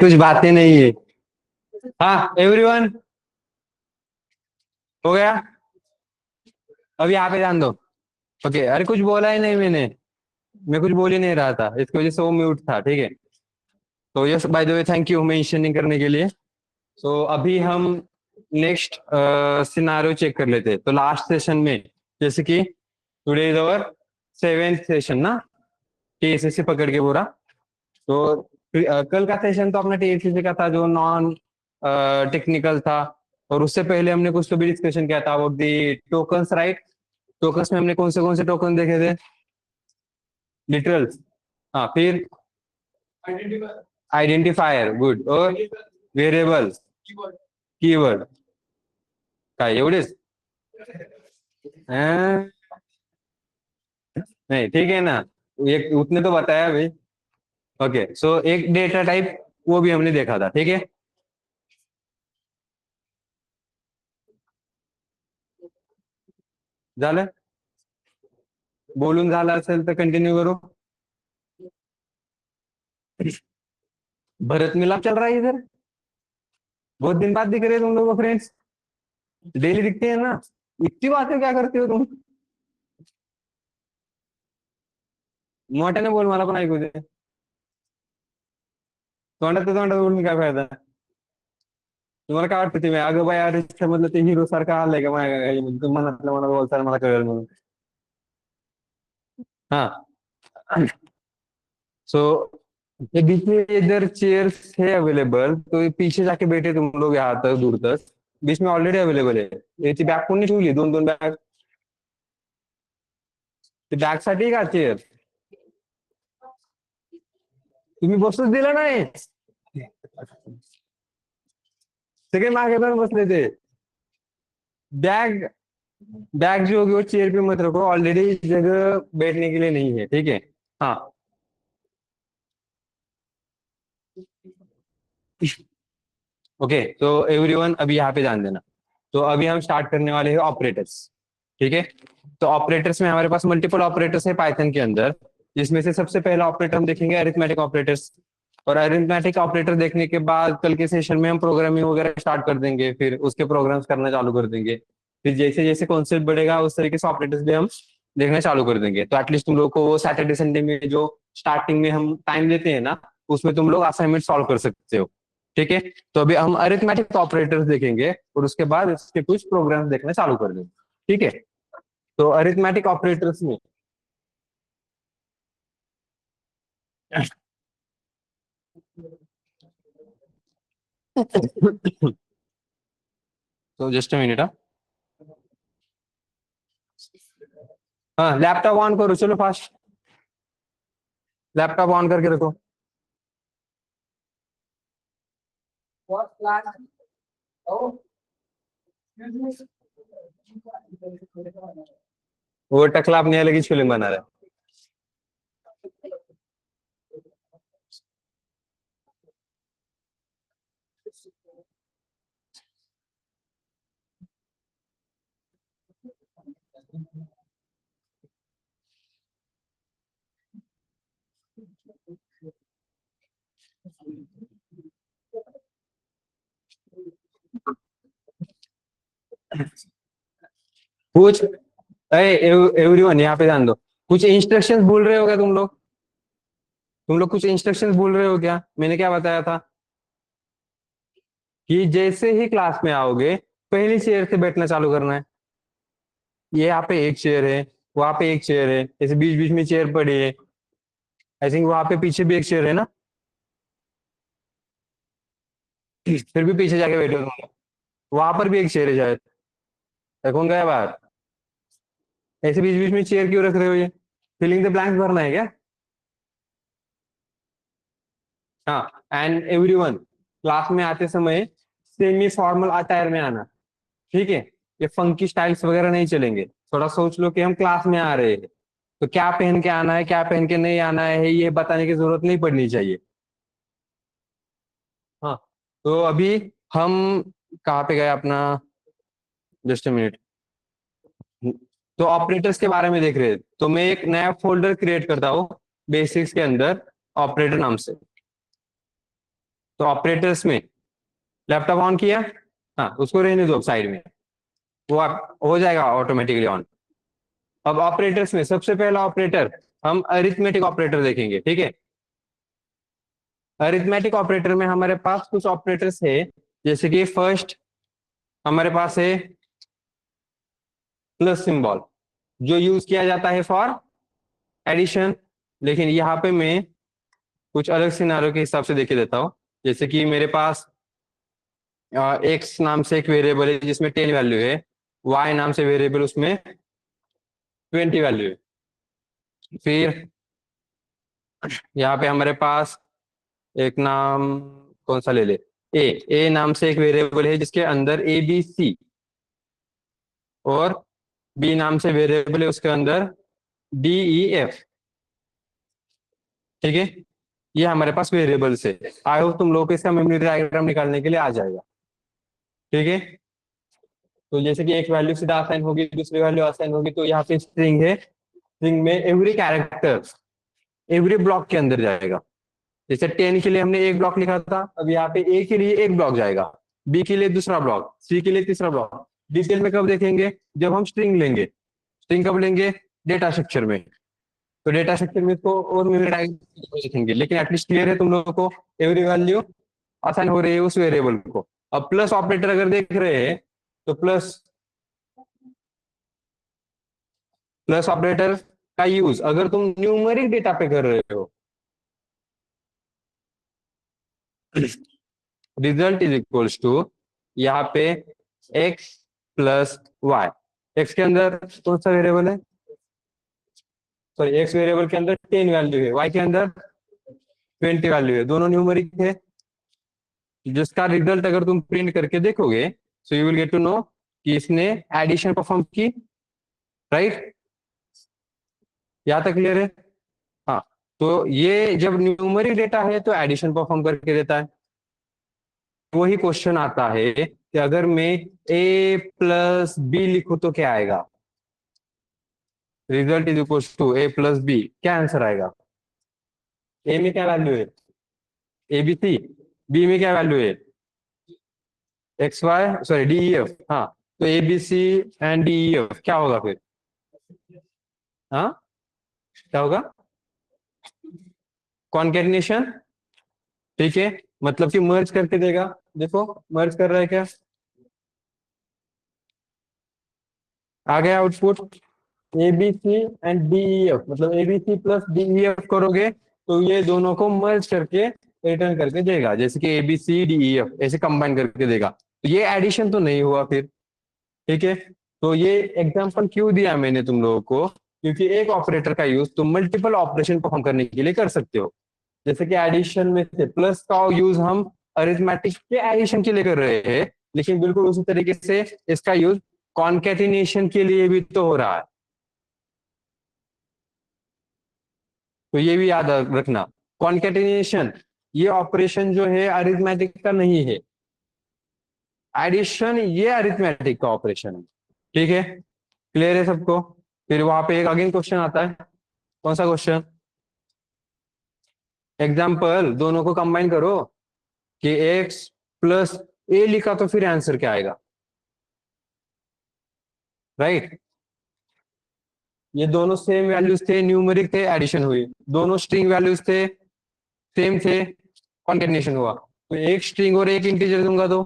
कुछ बातें नहीं है। हाँ एवरीवन, हो गया। अब यहाँ पे ध्यान दो। ओके, अरे कुछ बोला ही नहीं मैंने। मैं कुछ बोल ही नहीं रहा था, इसकी वजह से वो म्यूट था, ठीक है। तो yes, by the way thank you mentioning करने के लिए। तो अभी हम नेक्स्ट सिनारियो चेक कर लेते हैं। तो लास्ट सेशन में, जैसे कि today is our seventh session ना, टीएसएससी पकड़ के पूरा। तो कल का सेशन तो अपना टीएसएससी का था जो नॉन टेक्निकल था। और उससे पहले हमने कुछ तो भी डिस्कशन किया था about the tokens, right. Tokens में हमने कौन से टोकन देखे थे? लिटरल्स। हाँ, फिर आइडेंटिफायर, गुड। और वेरिएबल, कीवर्ड, काय एवढेच? हैं? नहीं, ठीक है ना, ये उतने तो बताया भाई। ओके, सो एक डेटा टाइप वो भी हमने देखा था, ठीक है। झालं? बोलून झालं असेल तर कंटिन्यू करो। भरत मिलाप चल रहा है इधर। बहुत दिन बाद दिख रहे हैं तुम लोगों को फ्रेंड्स। डेली दिखते हैं ना। इतनी बातें क्या करते हो तुम? मोठ्याने बोल, मला पण ऐकू दे। तोंडात बोलून काय फायदा? तुम्हाला काय वाटतं तुम्ही अगं बाई अरे मधलं ते हिरो सारखं आलंय का माझ्या मनातलं मनात बोलताना मला कळेल म्हणून? हाँ। सो ये बीच में इधर चेयर्स है अवेलेबल, तो ये पीछे जाके बैठे तुम लोग यहाँ तक दूर तक। बीच में ऑलरेडी अवेलेबल है। याची बॅग कोणी ठेवली? दोन दोन बॅग? ते बॅग साठी का चेअर? तुम्ही बसूच दिला नाही? सगळे मागे पण बसले ते। बैग, बैग जो होगी वो चेयर पे मत रखो, ऑलरेडी जगह बैठने के लिए नहीं है, ठीक है। हाँ। ओके, तो एवरीवन अभी यहाँ पे ध्यान देना। तो अभी हम स्टार्ट करने वाले हैं ऑपरेटर्स, ठीक है। तो ऑपरेटर्स में हमारे पास मल्टीपल ऑपरेटर्स है पाइथन के अंदर, जिसमें से सबसे पहला ऑपरेटर हम देखेंगे अरिथमेटिक ऑपरेटर्स। और अरिथमेटिक ऑपरेटर देखने के बाद कल के सेशन में हम प्रोग्रामिंग वगैरह स्टार्ट कर देंगे, फिर उसके प्रोग्राम्स करना चालू कर देंगे। फिर जैसे जैसे कॉन्सेप्ट बढ़ेगा उस तरीके से ऑपरेटर्स भी हम देखना चालू कर देंगे। तो एटलीस्ट तुम लोग को वो सैटरडे संडे में जो स्टार्टिंग में हम टाइम देते हैं ना, उसमें तुम लोग असाइनमेंट सॉल्व कर सकते हो, ठीक है। तो अभी हम अरिथमेटिक ऑपरेटर्स देखेंगे और उसके बाद इसके कुछ प्रोग्राम्स देखना चालू कर देंगे, ठीक है। तो अरिथमेटिक ऑपरेटर्स में तो जस्ट मिनट। हाँ, लैपटॉप ऑन करो, चलो फास्ट। लैपटॉप ऑन करके रखो। वो टकला अपनी अलग ही फिल्म बना रहा है। कुछ, एवरीवन यहाँ पे ध्यान दो। कुछ इंस्ट्रक्शंस भूल रहे हो क्या तुम लोग? तुम लोग कुछ इंस्ट्रक्शंस भूल रहे हो क्या? मैंने क्या बताया था कि जैसे ही क्लास में आओगे पहली चेयर से बैठना चालू करना है। ये यहाँ पे एक चेयर है, वहां पे एक चेयर है, ऐसे बीच बीच में चेयर पड़ी है। आई थिंक वहां पे पीछे भी एक चेयर है ना। फिर भी पीछे जाके बैठे हो तुम लोग। वहां पर भी एक चेयर है शायद। कौन गया बाहर? ऐसे बीच बीच में चेयर क्यों रख रहे हो? ये फिलिंग द ब्लैंक्स भरना है क्या? हाँ, एंड एवरीवन क्लास में आते समय सेमी फॉर्मल अटायर में आना, ठीक है। ये फंकी स्टाइल्स वगैरह नहीं चलेंगे। थोड़ा सोच लो कि हम क्लास में आ रहे हैं, तो क्या पहन के आना है, क्या पहन के नहीं आना है, ये बताने की जरूरत नहीं पड़नी चाहिए। हाँ, तो अभी हम कहाँ पे गए अपना, जस्ट मिनट। तो ऑपरेटर्स के बारे में देख रहे हैं, तो मैं एक नया फोल्डर क्रिएट करता हूँ बेसिक्स के अंदर, ऑपरेटर नाम से। तो ऑपरेटर्स में लैपटॉप ऑन किया, हाँ उसको रहने दो साइड में, वो आप हो जाएगा ऑटोमेटिकली ऑन। अब ऑपरेटर्स में सबसे पहला ऑपरेटर हम अरिथमेटिक ऑपरेटर देखेंगे, ठीक है। अरिथमेटिक ऑपरेटर में हमारे पास कुछ ऑपरेटर्स है, जैसे कि फर्स्ट हमारे पास है प्लस सिंबल, जो यूज किया जाता है फॉर एडिशन। लेकिन यहाँ पे मैं कुछ अलग सिनारियो के हिसाब से देखे देता हूँ। जैसे कि मेरे पास एक्स नाम से एक वेरिएबल है जिसमें 10 वैल्यू है, वाई नाम से वेरिएबल उसमें 20 वैल्यू है। फिर यहाँ पे हमारे पास एक नाम कौन सा ले ले, ए ए नाम से एक वेरिएबल है जिसके अंदर ए बी सी, और बी नाम से वेरिएबल है उसके अंदर डी ई एफ, ठीक है। ये हमारे पास वेरिएबल्स है। आई होप तुम लोग को इसका मेमोरी डायग्राम निकालने के लिए आ जाएगा, ठीक है। तो जैसे कि एक वैल्यू सीधा असाइन होगी, दूसरी वैल्यू असाइन होगी, तो यहाँ पे स्ट्रिंग है, स्ट्रिंग में एवरी कैरेक्टर एवरी ब्लॉक के अंदर जाएगा। जैसे 10 के लिए हमने एक ब्लॉक लिखा था, अब यहाँ पे ए के लिए एक ब्लॉक जाएगा, बी के लिए दूसरा ब्लॉक, सी के लिए तीसरा ब्लॉक। डिटेल में कब देखेंगे, जब हम स्ट्रिंग लेंगे। स्ट्रिंग कब लेंगे, डेटा स्ट्रक्चर में। तो डेटा स्ट्रक्चर में इसको और मेमोरी डायग्राम देखेंगे, लेकिन एटलीस्ट क्लियर है तुम लोगों को, एवरी वैल्यू असाइन हो रही है उस वेरिएबल को। अब प्लस ऑपरेटर अगर देख रहे हैं, तो प्लस प्लस ऑपरेटर का यूज अगर तुम न्यूमेरिक डेटा पे कर रहे हो, रिजल्ट इज इक्वल्स टू यहाँ पे एक्स प्लस वाई। एक्स के अंदर कौन सा वेरिएबल है, सॉरी एक्स वेरिएबल के अंदर 10 वैल्यू है, वाई के अंदर 20 वैल्यू है, दोनों न्यूमेरिक है। जिसका रिजल्ट अगर तुम प्रिंट करके देखोगे, so you will get to know कि इसने एडिशन परफॉर्म की, राइट। यहाँ तक क्लियर है। हाँ, तो ये जब न्यूमेरिक डेटा है तो एडिशन परफॉर्म करके देता है। वही क्वेश्चन आता है कि अगर मैं ए प्लस बी लिखूं तो क्या आएगा, result is equal to a plus b, क्या आंसर आएगा। ए में क्या वैल्यू है, ए बी सी, बी में क्या वैल्यू है, x y sorry d e f. हाँ, तो a b c and d e f क्या होगा फिर, हाँ क्या होगा, कॉन्केटिनेशन, ठीक है। मतलब कि मर्ज करके देगा, देखो मर्ज कर रहा है क्या, आ गया output a b c and d e f, मतलब a b c plus d e f करोगे तो ये दोनों को मर्ज करके रिटर्न करके देगा, जैसे कि a b c d e f ऐसे कंबाइन करके देगा। तो ये एडिशन तो नहीं हुआ फिर, ठीक है। तो ये एग्जांपल क्यों दिया मैंने तुम लोगों को, क्योंकि एक ऑपरेटर का यूज तुम मल्टीपल ऑपरेशन परफॉर्म करने के लिए कर सकते हो। जैसे कि एडिशन में से प्लस का यूज हम अरिथमेटिक के एडिशन के लिए कर रहे हैं, लेकिन बिल्कुल उसी तरीके से इसका यूज कॉन्केटिनेशन के लिए भी तो हो रहा है। तो ये भी याद रखना, कॉन्केटिनेशन ये ऑपरेशन जो है अरिथमेटिक का नहीं है, एडिशन ये अरिथमेटिक का ऑपरेशन है, ठीक है। क्लियर है सबको। फिर वहां पे एक अगेन क्वेश्चन आता है, कौन सा क्वेश्चन, एग्जाम्पल दोनों को कंबाइन करो कि एक्स प्लस ए लिखा तो फिर आंसर क्या आएगा, राइट। ये दोनों सेम वैल्यूज थे, न्यूमेरिक थे, एडिशन हुई। दोनों स्ट्रिंग वैल्यूज थे, सेम थे, कॉन्केटिनेशन हुआ। तो एक स्ट्रिंग और एक इंटीजर दूंगा तो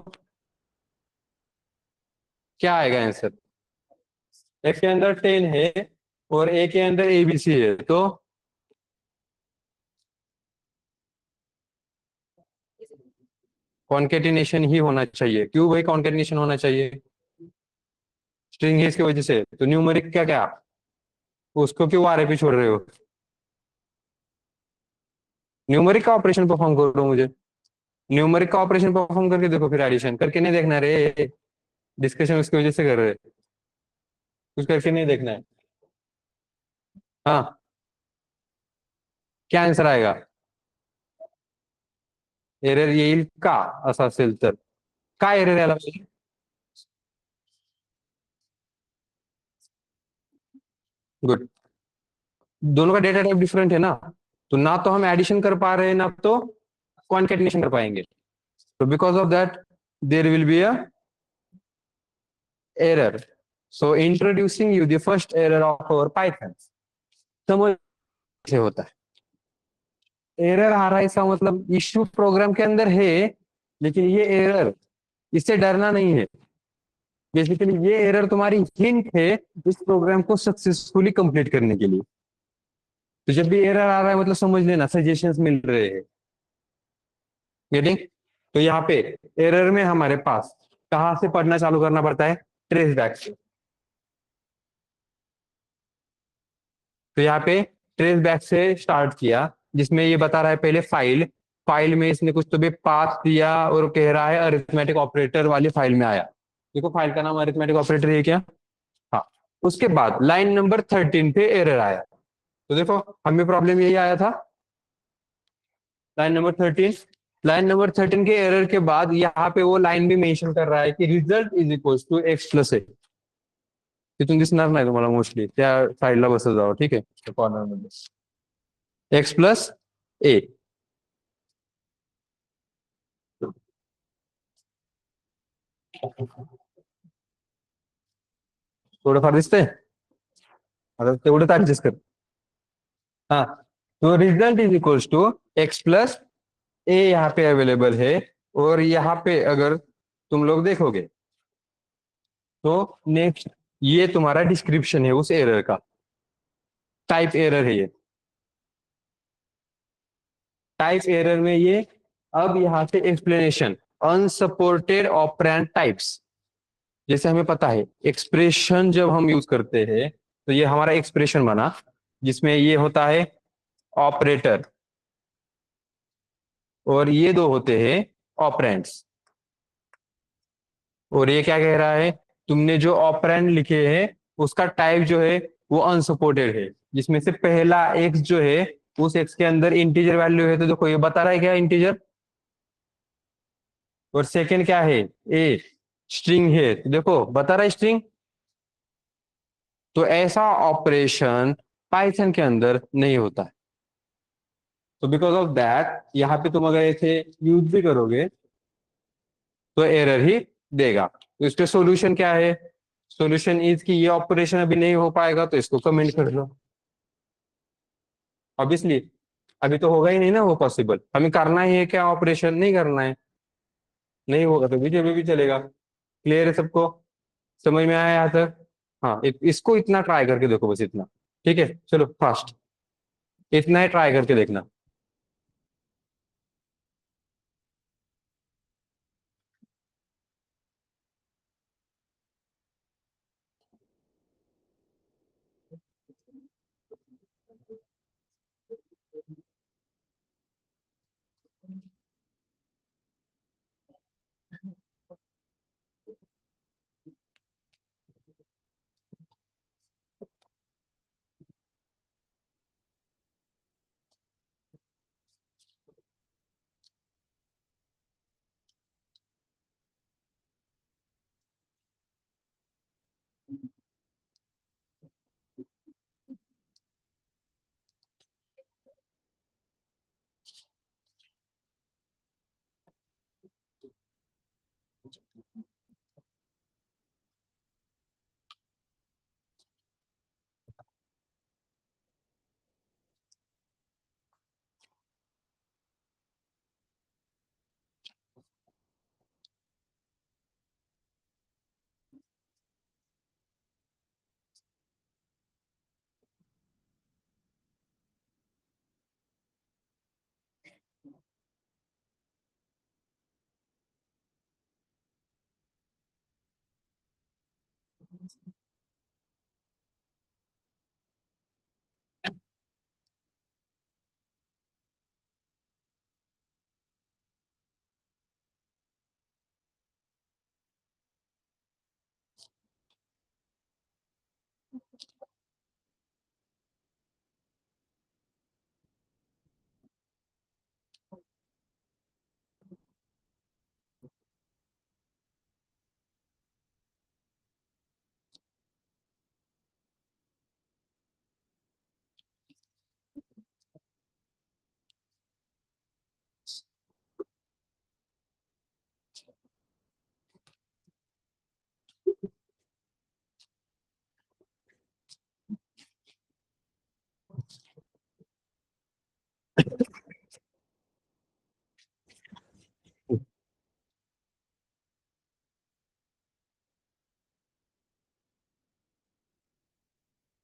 क्या आएगा आंसर, एक्स के अंदर 10 है और ए के अंदर एबीसी है, तो कॉन्केटिनेशन ही होना चाहिए। क्यों भाई कॉन्केटिनेशन होना चाहिए, स्ट्रिंग है इसकी वजह से, तो न्यूमेरिक क्या क्या उसको क्यों आर पे छोड़ रहे हो, न्यूमेरिक का ऑपरेशन परफॉर्म करो मुझे, न्यूमेरिक का ऑपरेशन परफॉर्म करके देखो, फिर एडिशन करके नहीं देखना रे, डिस्कशन उसकी वजह से कर रहे, कुछ करके नहीं देखना है। हाँ, क्या आंसर आएगा? एरर येईल का, असं असेल तर काय एरर यायला पाहिजे? गुड। दोनों का डेटा टाइप डिफरेंट है ना, तो ना तो हम एडिशन कर पा रहे हैं ना तो कॉन्केटिनेशन कर पाएंगे। तो because of that there will be a error. So introducing you the first error of our Python. समझ से होता है एरर आ रहा है, इसका मतलब इश्यू प्रोग्राम के अंदर है, लेकिन ये एरर, इससे डरना नहीं है। बेसिकली ये एरर तुम्हारी हिंट है इस प्रोग्राम को सक्सेसफुली कंप्लीट करने के लिए। तो जब भी एरर आ रहा है मतलब समझ लेना सजेशंस मिल रहे हैं। गेटिंग? तो यहाँ पे एरर में हमारे पास कहाँ से पढ़ना चालू करना पड़ता है? ट्रेस बैक से। तो यहाँ पे ट्रेस बैक से स्टार्ट किया, जिसमें ये बता रहा है पहले फाइल, फाइल में इसने कुछ तो भी पाथ दिया और कह रहा है अरिथमेटिक ऑपरेटर वाली फाइल में आया। देखो फाइल का नाम अरिथमेटिक ऑपरेटर है क्या? हाँ। उसके बाद लाइन नंबर 13 पे एरर आया। तो देखो हमें प्रॉब्लम यही आया था, लाइन नंबर 13। लाइन नंबर 13 के एरर के बाद यहाँ पे वो लाइन भी मेंशन कर रहा है कि result is equal to x plus a. तिथून दिसणार नाही तुम्हाला मोस्टली, त्या साईडला बसत जावं, ठीक आहे, कॉर्नर मध्ये एक्स प्लस ए। थोडंफार दिसतंय, आता तेवढंच ऍडजस्ट कर। हाँ, तो result is equals to x plus a यहाँ पे अवेलेबल है। और यहाँ पे अगर तुम लोग देखोगे तो नेक्स्ट ये तुम्हारा डिस्क्रिप्शन है उस एरर का, टाइप एरर है ये। टाइप एरर में ये, अब यहाँ से एक्सप्लेनेशन, अनसपोर्टेड ऑपरेंड टाइप्स। जैसे हमें पता है एक्सप्रेशन जब हम यूज करते हैं तो ये हमारा एक्सप्रेशन बना, जिसमें ये होता है ऑपरेटर और ये दो होते हैं ऑपरेंड्स। और ये क्या कह रहा है, तुमने जो ऑपरेंड लिखे हैं उसका टाइप जो है वो अनसपोर्टेड है, जिसमें से पहला एक्स जो है उस एक्स के अंदर इंटीजर वैल्यू है, तो देखो ये बता रहा है क्या इंटीजर। और सेकंड क्या है, ए स्ट्रिंग है, तो देखो बता रहा है स्ट्रिंग। तो ऐसा ऑपरेशन पाइथन के अंदर नहीं होता है। तो बिकॉज ऑफ दैट यहाँ पे तुम अगर ऐसे यूज भी करोगे तो एरर ही देगा। तो इसके सॉल्यूशन क्या है? सॉल्यूशन इज कि ये ऑपरेशन अभी नहीं हो पाएगा तो इसको कमेंट कर लो। ऑब्वियसली अभी तो होगा ही नहीं ना वो पॉसिबल, हमें करना ही है क्या ऑपरेशन, नहीं करना है, नहीं होगा तो बीजेपी भी चलेगा। क्लियर है सबको? समझ में आया यहाँ तक? हाँ, इसको इतना ट्राई करके देखो, बस इतना। ठीक है, चलो फास्ट, इतना ही ट्राई करके देखना।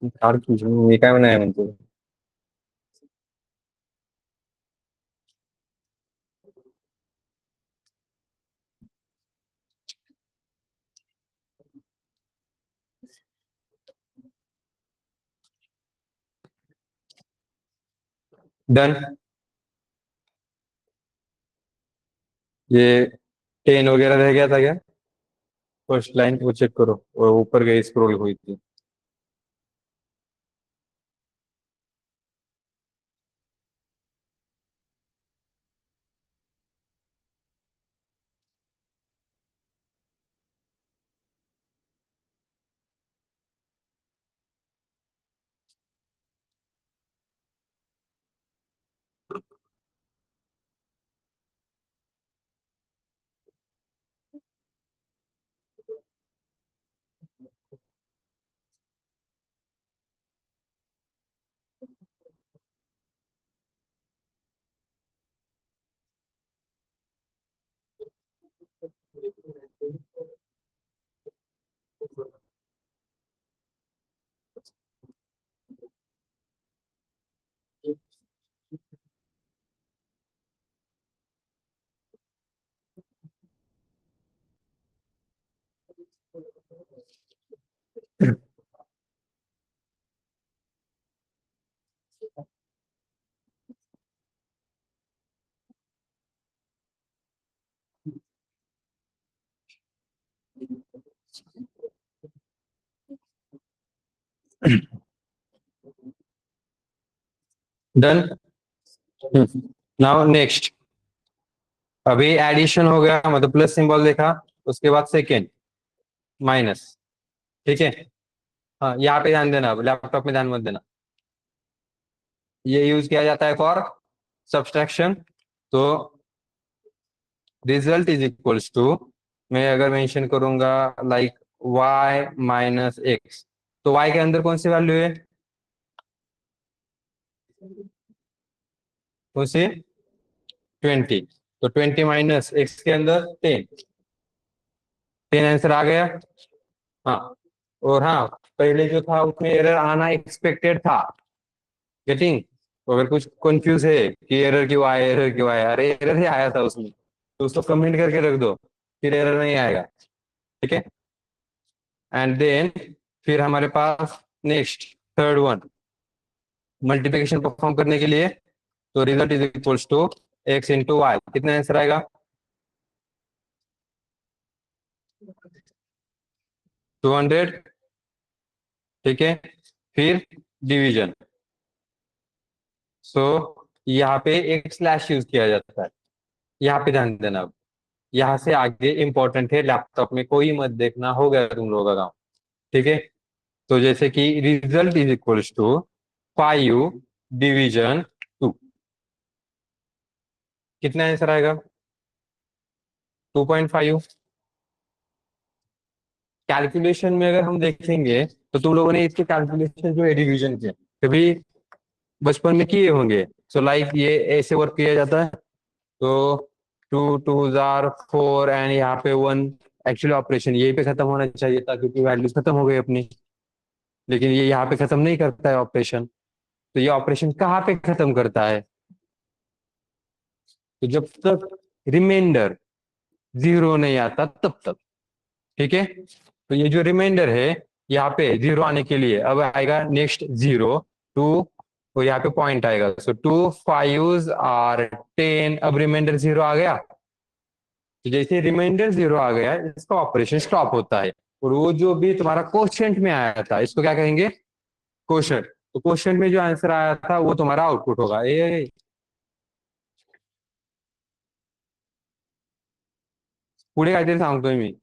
मी काय म्हणाय म्हणतो. डन. ये 10 वगैरह रह गया था क्या? फर्स्ट लाइन वो चेक करो, और ऊपर गई स्क्रॉल हुई थी. डन. Now next. अभी एडिशन हो गया, मतलब प्लस सिंबल देखा. उसके बाद सेकेंड माइनस. ठीक है. हाँ, यहाँ पे ध्यान देना, अब लैपटॉप में ध्यान मत देना. ये यूज किया जाता है फॉर सब्सट्रैक्शन. तो रिजल्ट इज इक्वल्स टू, मैं अगर मेंशन करूंगा लाइक y माइनस एक्स, तो y के अंदर कौन सी वैल्यू है? कौन सी? 20. तो 20 माइनस एक्स के अंदर 10. 10 आंसर आ गया. हाँ. और हाँ, पहले जो था उसमें एरर आना एक्सपेक्टेड था. गेटिंग. तो अगर कुछ कंफ्यूज है कि एरर क्यों आया, एरर क्यों आया, अरे एरर ही आया था उसमें, तो उसको कमेंट करके रख दो, फिर एरर नहीं आएगा. ठीक है. एंड देन फिर हमारे पास next third one, multiplication perform करने के लिए. तो result is equals to x into y. कितना आंसर आएगा? 200. ठीक है. फिर डिवीजन. सो यहाँ पे एक स्लैश यूज किया जाता है. यहाँ पे ध्यान देना. अब यहाँ से आगे इंपॉर्टेंट है, लैपटॉप में कोई मत देखना, हो गया तुम लोगों का काम. ठीक है. तो जैसे कि result is equals to 5 division 2. कितना आंसर आएगा? 2.5. कैलकुलेशन में अगर हम देखेंगे, तो तुम लोगों ने इसके कैलकुलेशन जो है डिवीजन के कभी बचपन में किए होंगे. सो लाइक ये ऐसे वर्क किया जाता है. तो 2 2 4 एंड यहाँ पे 1. एक्चुअली ऑपरेशन यही पे खत्म होना चाहिए था, क्योंकि वैल्यूज खत्म हो गई अपनी. लेकिन ये यहाँ पे खत्म नहीं करता है ऑपरेशन. तो ये ऑपरेशन कहाँ पे खत्म करता है? तो जब तक रिमाइंडर जीरो नहीं आता तब तक. ठीक है. तो ये जो रिमाइंडर है, यहाँ पे जीरो आने के लिए अब आएगा नेक्स्ट जीरो. टू. तो यहाँ पे पॉइंट आएगा. सो 2 5 आर 10. अब रिमाइंडर जीरो आ गया. तो जैसे रिमाइंडर जीरो आ गया, इसका ऑपरेशन स्टॉप होता है. और वो जो भी तुम्हारा क्वोशिएंट में आया था, इसको क्या कहेंगे? क्वोशिएंट. तो क्वोशिएंट में जो आंसर आया था वो तुम्हारा आउटपुट होगा. पुढे काहीतरी सांगतोय मी.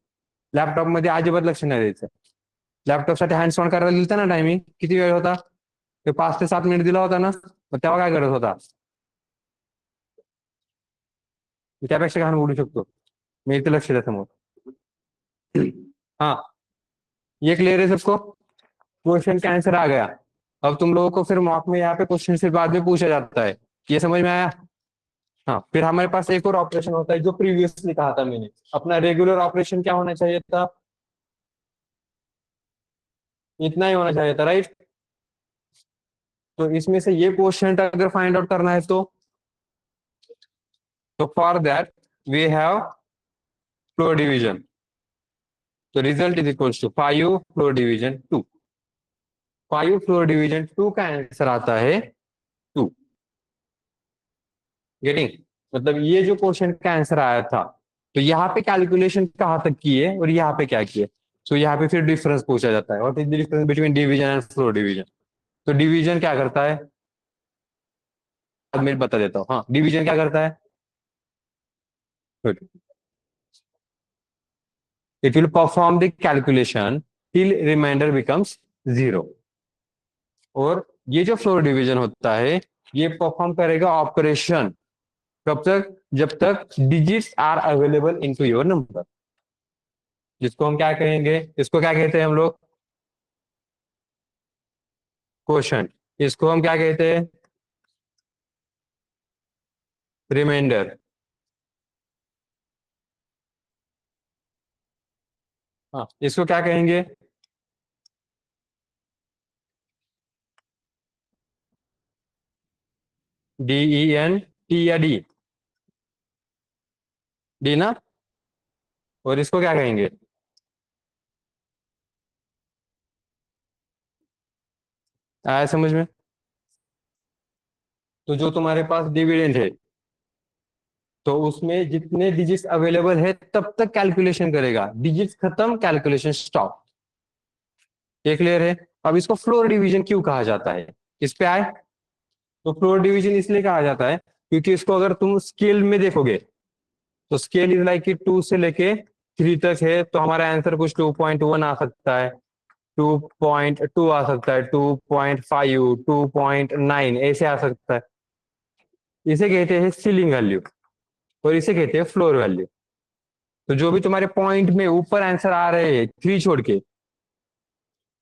लॅपटॉप मध्ये अजिबात लक्ष नाही द्यायचं. लॅपटॉपसाठी हँड्स ऑन करायला दिलता ना टायमिंग, किती वेळ होता? ते 5 ते 7 मिनिट दिला होता ना. मग तेव्हा काय करत होता? मी त्यापेक्षा घाण बोलू शकतो. मी इथे लक्ष द्या समोर. हाँ. ये क्लियर है सबको? क्वेश्चन का आंसर आ गया. अब तुम लोगों को फिर मॉक में यहाँ पे क्वेश्चन फिर बाद में पूछा जाता है. ये समझ में आया? हाँ. फिर हमारे पास एक और ऑपरेशन होता है जो प्रीवियसली कहा था मैंने. अपना रेगुलर ऑपरेशन क्या होना चाहिए था? इतना ही होना चाहिए था, राइट? तो इसमें से ये क्वेश्चन अगर फाइंड आउट करना है तो for that we have floor division. तो result is equals to 5 floor division 2। 5 floor division 2 का आंसर आता है 2। गेटिंग? मतलब ये जो क्वेश्चन का आंसर आया था, तो यहाँ पे कैलकुलेशन कहाँ तक की है और यहाँ पे क्या किए। तो यहाँ पे फिर डिफरेंस पूछा जाता है, what is the difference between division and floor division. तो डिवीजन क्या करता है, अब मैं बता देता हूँ। हाँ, डिवीजन क्या करता है, it will perform the calculation till reminder becomes 0। और ये जो फ्लोर डिवीजन होता है, ये परफॉर्म करेगा ऑपरेशन कब तक, जब तक digits are available into your number. जिसको हम क्या कहेंगे, इसको क्या कहते हैं हम लोग, क्वेश्चन। इसको हम क्या कहते हैं, रिमाइंडर। हाँ, इसको क्या कहेंगे, DENT या डी, डी ना। और इसको क्या कहेंगे, आया समझ में। तो जो तुम्हारे पास डिविडेंड है, तो उसमें जितने डिजिट्स अवेलेबल है तब तक कैलकुलेशन करेगा, डिजिट्स खत्म कैलकुलेशन स्टॉप। ये क्लियर है। अब इसको फ्लोर डिवीजन क्यों कहा जाता है, इस पे आए। तो फ्लोर डिवीजन इसलिए कहा जाता है क्योंकि इसको अगर तुम स्केल में देखोगे, तो स्केल इज लाइक कि 2 से लेके 3 तक है, तो हमारा आंसर कुछ 2.1 आ सकता है, 2.2 आ सकता है, 2.5, 2.9 ऐसे आ सकता है। इसे कहते हैं सीलिंग वैल्यू, और इसे कहते हैं फ्लोर वैल्यू। तो जो भी तुम्हारे पॉइंट में ऊपर आंसर आ रहे हैं, 3 छोड़ के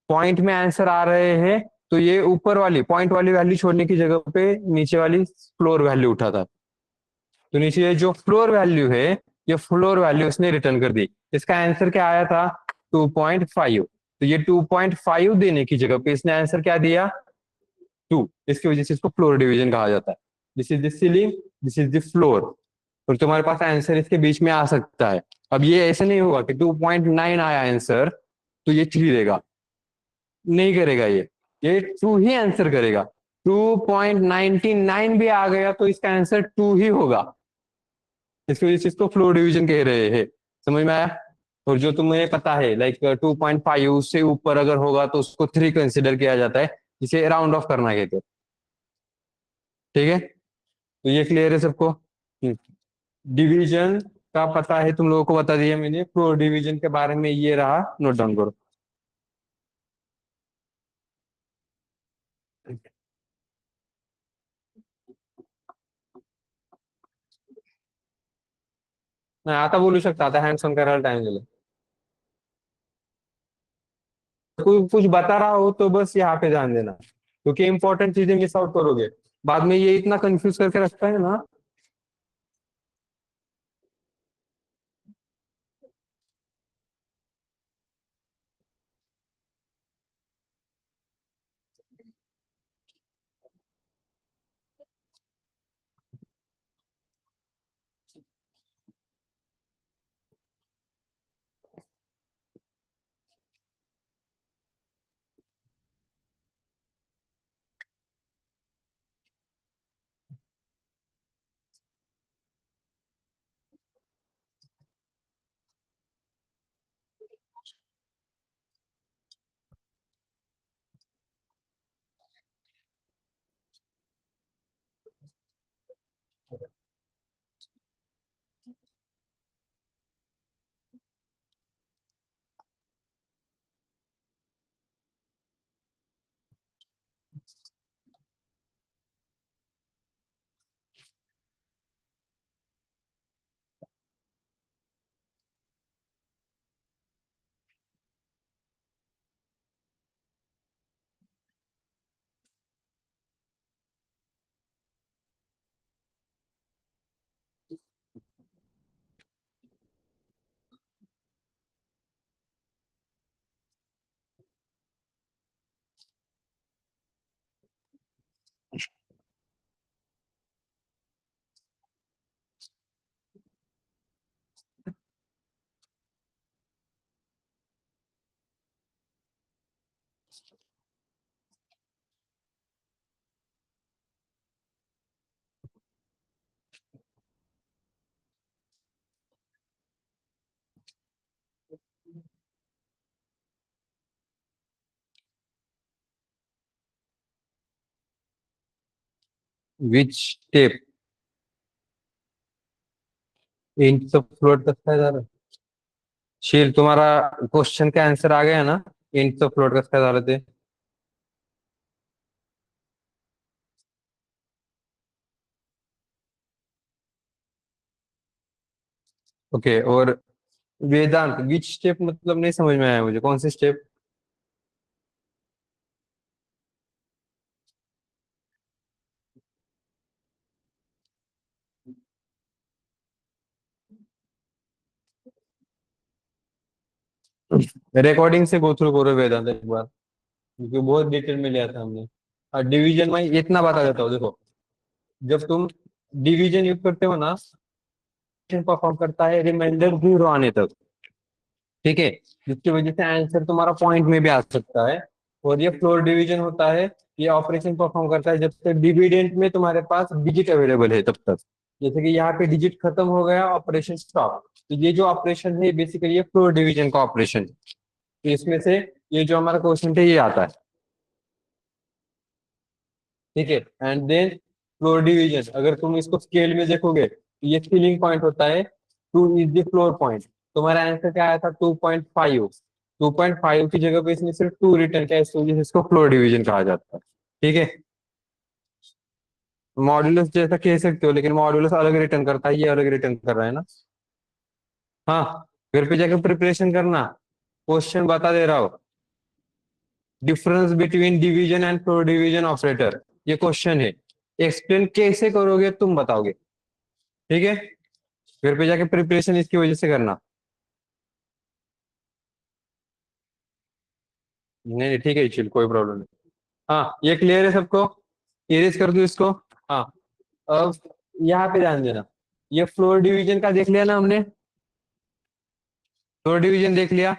पॉइंट में आंसर आ रहे हैं, तो ये ऊपर वाली पॉइंट वाली वैल्यू छोड़ने की जगह पे नीचे वाली फ्लोर वैल्यू उठा था। तो नीचे जो फ्लोर वैल्यू है, ये फ्लोर वैल्यू उसने रिटर्न कर दी। इसका आंसर क्या आया था, 2.5। तो ये 2.5 देने की जगह पे इसने आंसर क्या दिया, 2। इसकी वजह से इसको फ्लोर डिवीजन कहा जाता है। This is the ceiling, this is the floor. और तुम्हारे पास आंसर इसके बीच में आ सकता है। अब ये ऐसे नहीं होगा कि 2.9 आया आंसर तो ये 3 देगा, नहीं करेगा ये 2 ही आंसर करेगा। 2.99 भी आ गया तो इसका आंसर 2 ही होगा। इसकी वजह से इसको फ्लो डिवीजन कह रहे हैं। समझ में आया। और जो तुम्हें पता है लाइक 2.5 से ऊपर अगर होगा तो उसको 3 कंसिडर किया जाता है, जिसे राउंड ऑफ करना कहते हैं। ठीक है, तो ये क्लियर है सबको। डिवीजन का पता है तुम लोगों को, बता दिया मैंने। फ्लो डिवीजन के बारे में ये रहा, नोट डाउन करो। नाही आता बोलू शकता, आता हँड्स ऑन करायला टाइम दिला। कोई कुछ बता रहा हो तो बस यहाँ पे ध्यान देना, क्योंकि इंपॉर्टेंट चीजें मिस आउट करोगे। बाद में ये इतना कंफ्यूज करके रखता है ना। विच स्टेप इंच फ्लोट कसं काय झालं? शील, तुम्हाला क्वेश्चन का आंसर आ गया ना? इंच फ्लोट कसं काय झालं ते? ओके, और वेदांत विच स्टेप मतलब नहीं समझ में आया मुझे, कौन से स्टेप? रिकॉर्डिंग से गो थ्रू करो वेदांत एक बार, क्योंकि बहुत डिटेल में लिया था हमने। और डिवीजन में इतना बता देता हूँ, देखो। जब तुम डिवीजन यूज करते हो ना, परफॉर्म करता है रिमाइंडर जीरो आने तक। ठीक है, जिसकी वजह से आंसर तुम्हारा पॉइंट में भी आ सकता है। और ये फ्लोर डिवीजन होता है, ये ऑपरेशन परफॉर्म करता है जब तक डिविडेंड में तुम्हारे पास डिजिट अवेलेबल है तब तक। जैसे कि यहाँ पे डिजिट खत्म हो गया, ऑपरेशन स्टॉप। तो ये जो ऑपरेशन है बेसिकली ये फ्लोर डिवीजन का ऑपरेशन है। तो इसमें से ये जो हमारा क्वेश्चन है ये आता है। ठीक है, एंड देन फ्लोर डिवीजन, अगर तुम इसको स्केल में देखोगे तो ये सीलिंग पॉइंट होता है, 2 इज द फ्लोर पॉइंट। तुम्हारा आंसर क्या आया था? 2.5। 2.5 की जगह पे इसने सिर्फ 2 रिटर्न किया, इस वजह से इसको फ्लोर डिवीजन कहा जाता है। ठीक है, मॉड्यूलस जैसा कह सकते हो, लेकिन मॉड्यूलस अलग रिटर्न करता है, ये अलग रिटर्न कर रहा है ना। हाँ, घर पे जाकर प्रिपरेशन करना, क्वेश्चन बता दे रहा हूँ। Difference between division and floor division operator, ये क्वेश्चन है। एक्सप्लेन कैसे करोगे तुम बताओगे। ठीक है, घर पे जाके प्रिपरेशन इसकी वजह से करना। नहीं नहीं, ठीक है चिल, कोई प्रॉब्लम नहीं। हाँ, ये क्लियर है सबको? इरेज कर दो इसको। हाँ, अब यहाँ पे ध्यान देना। ये फ्लोर डिवीजन का देख लिया ना हमने, फ्लोर डिवीजन देख लिया।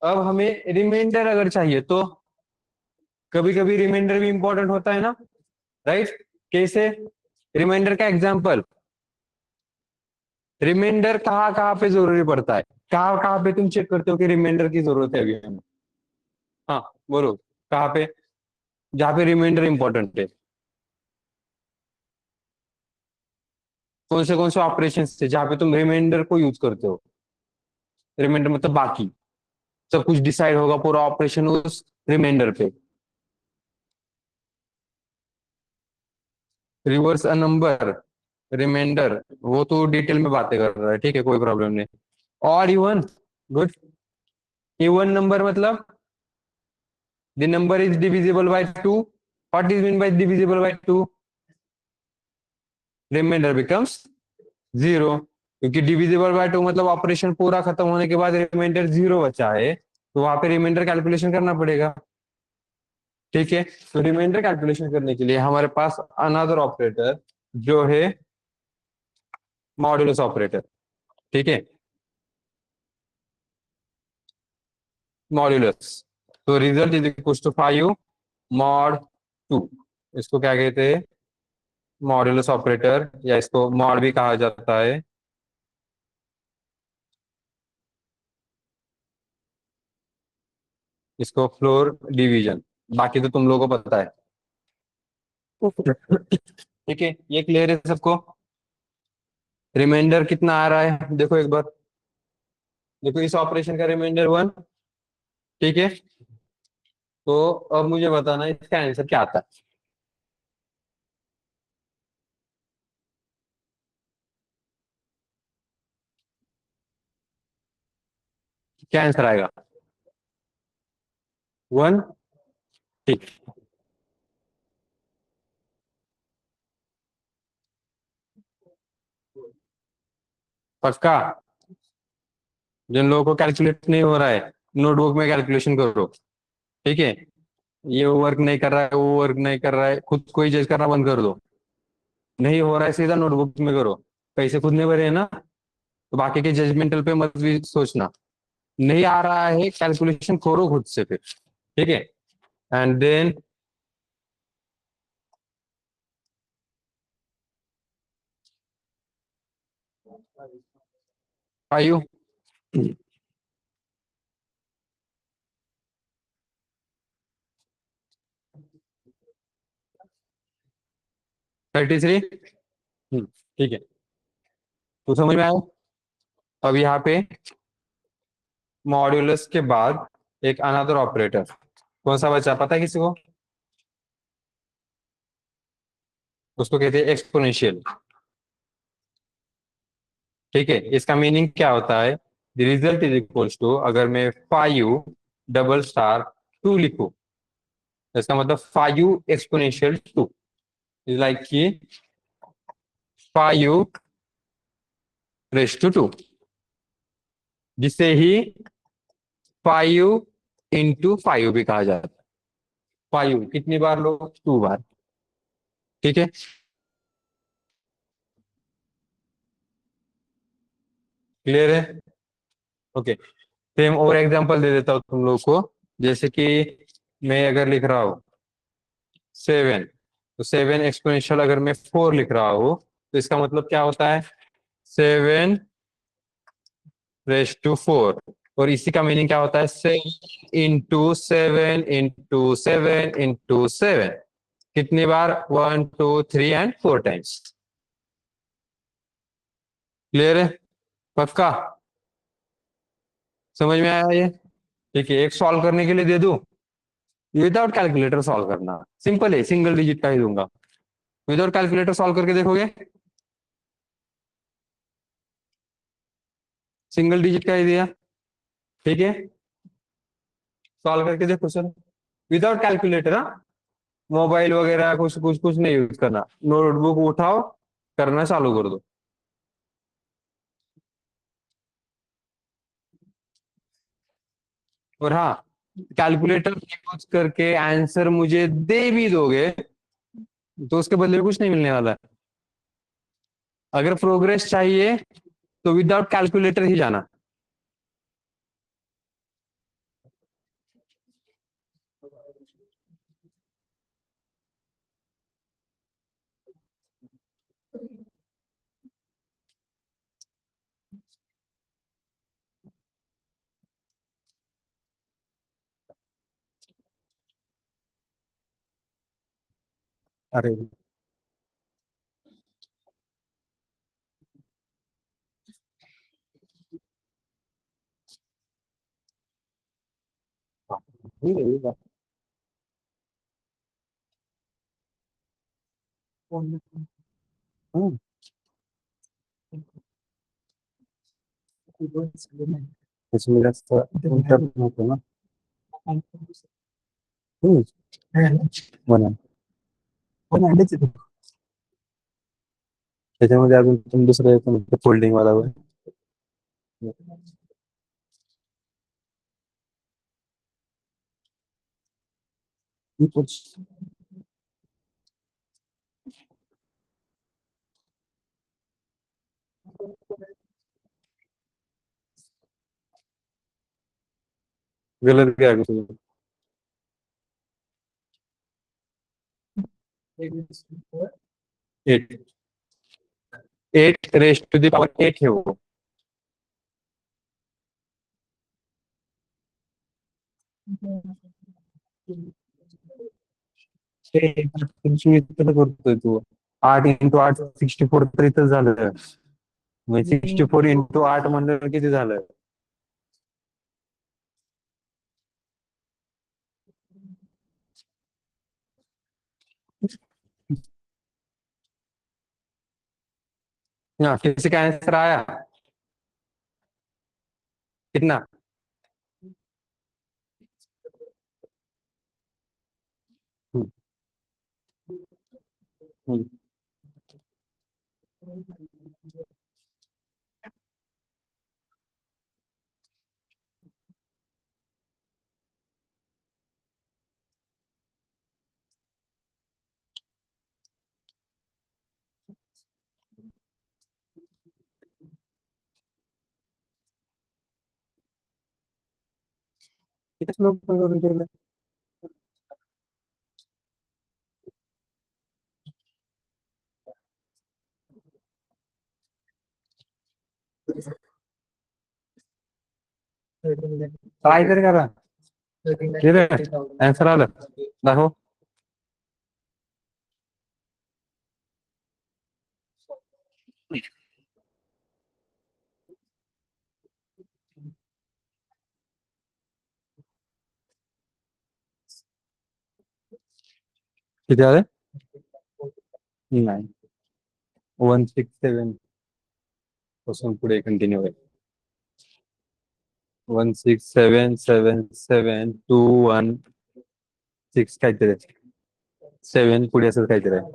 अब हमें रिमाइंडर अगर चाहिए तो कभी कभी रिमाइंडर भी इंपॉर्टेंट होता है ना, राइट? कैसे? रिमाइंडर का एग्जाम्पल, रिमाइंडर कहाँ कहाँ पे जरूरी पड़ता है? कहाँ कहाँ पे तुम चेक करते हो कि रिमाइंडर की जरूरत है अभी हमें? हाँ, बोलो। कहाँ पे? जहाँ पे रिमाइंडर इंपॉर्टेंट है। कौन से ऑपरेशन थे जहाँ पे तुम रिमाइंडर को यूज करते हो? रिमाइंडर मतलब बाकी सब कुछ डिसाइड होगा पूरा ऑपरेशन उस रिमाइंडर पे। रिवर्स अ नंबर, रिमाइंडर, वो तो डिटेल में बातें कर रहा है, ठीक है, कोई प्रॉब्लम नहीं। और इवन, गुड। इवन नंबर मतलब the number is divisible by 2। What is mean by divisible by 2? Remainder becomes zero. क्योंकि डिविजिबल बाय 2 मतलब ऑपरेशन पूरा खत्म होने के बाद रिमाइंडर जीरो बचा है, तो वहां पे रिमाइंडर कैलकुलेशन करना पड़ेगा। ठीक है, तो रिमाइंडर कैलकुलेशन करने के लिए हमारे पास अनदर ऑपरेटर जो है मॉड्यूलस ऑपरेटर। ठीक है, मॉड्यूलस। तो result is equal to 5 mod 2। इसको क्या कहते हैं? मॉड्यूलस ऑपरेटर, या इसको मॉड भी कहा जाता है। इसको फ्लोर डिवीजन। बाकी तो तुम लोगों को पता है। ठीक है, ये क्लियर है सबको? रिमाइंडर कितना आ रहा है देखो एक बार। देखो इस ऑपरेशन का रिमाइंडर 1। ठीक है, तो अब मुझे बताना इसका आंसर क्या आता है। क्या आंसर आएगा? 1। ठीक। पक्का? जिन लोगों को कैलकुलेट नहीं हो रहा है, नोटबुक में कैलकुलेशन करो। ठीक है, ये वर्क नहीं कर रहा है, वो वर्क नहीं कर रहा है, खुद को ही जज करना बंद कर दो। नहीं हो रहा है सीधा नोटबुक में करो। पैसे खुद ने भरे हैं ना, तो बाकी के जजमेंटल पे मत भी सोचना। नहीं आ रहा है कैलकुलेशन करो खुद से फिर। ठीक है, एंड देन आयु। 33। ठीक है, तो समझ में आया। अब यहाँ पे मॉड्यूलस के बाद एक अनदर ऑपरेटर कौन सा बचा, पता है किसी को? उसको कहते हैं एक्सपोनेंशियल। ठीक है, इसका मीनिंग क्या होता है? The result is equals to, अगर मैं 5 डबल स्टार 2 लिखूं, इसका मतलब 5 एक्सपोनेंशियल 2 इज लाइक कि 5 रेज टू 2, जिसे ही 5 into 5 भी कहा जाता है। 5 कितनी बार लो? 2 बार। ठीक है, क्लियर है? ओके, सेम और एग्जांपल दे देता हूँ तुम लोग को। जैसे कि मैं अगर लिख रहा हूँ 7, तो 7 एक्सपोनेंशियल अगर मैं 4 लिख रहा हूँ, तो इसका मतलब क्या होता है? 7 रेज टू 4। और इसी का मीनिंग क्या होता है? 7 into 7 into 7 into 7। कितनी बार? 1 2 3 and 4 टाइम्स। क्लियर है? पक्का? समझ में आया ये? ठीक है, एक सॉल्व करने के लिए दे दूं? विदाउट कैलकुलेटर सॉल्व करना सिंपल है, सिंगल डिजिट का ही दूंगा। विदाउट कैलकुलेटर सॉल्व करके देखोगे? सिंगल डिजिट का ही दिया। ठीक है, सॉल्व करके देखो सर, विदाउट कैलकुलेटर। हाँ, मोबाइल वगैरह कुछ कुछ कुछ नहीं यूज करना, नोटबुक उठाओ, करना चालू कर दो। और हाँ, कैलकुलेटर यूज करके आंसर मुझे दे भी दोगे तो उसके बदले में कुछ नहीं मिलने वाला है। अगर प्रोग्रेस चाहिए तो विदाउट कैलकुलेटर ही जाना। अरे इसमें इंटरप्ट होता ना। बना त्याच्यामध्ये अजून तुम दुसरं फोल्डिंग वाला हुआ है। गलत क्या कुछ? 8, 8 रेस्ट टू द पावर 8 है वो। इथं करतोय तू 8 into 8 64 तर इथं झालं. म्हणजे 64 into 8 म्हणलं किती झालं? हाँ, किसी का आंसर आया? कितना? हम्म, हम्म। किती लोक करून केलं? काय तरी करा. आन्सर आलं दाखव. किती आले? नाही, 167 पासून पुढे कंटिन्यू आहे. 1677721 6 काहीतरी 7 पुढे असं काहीतरी आहे.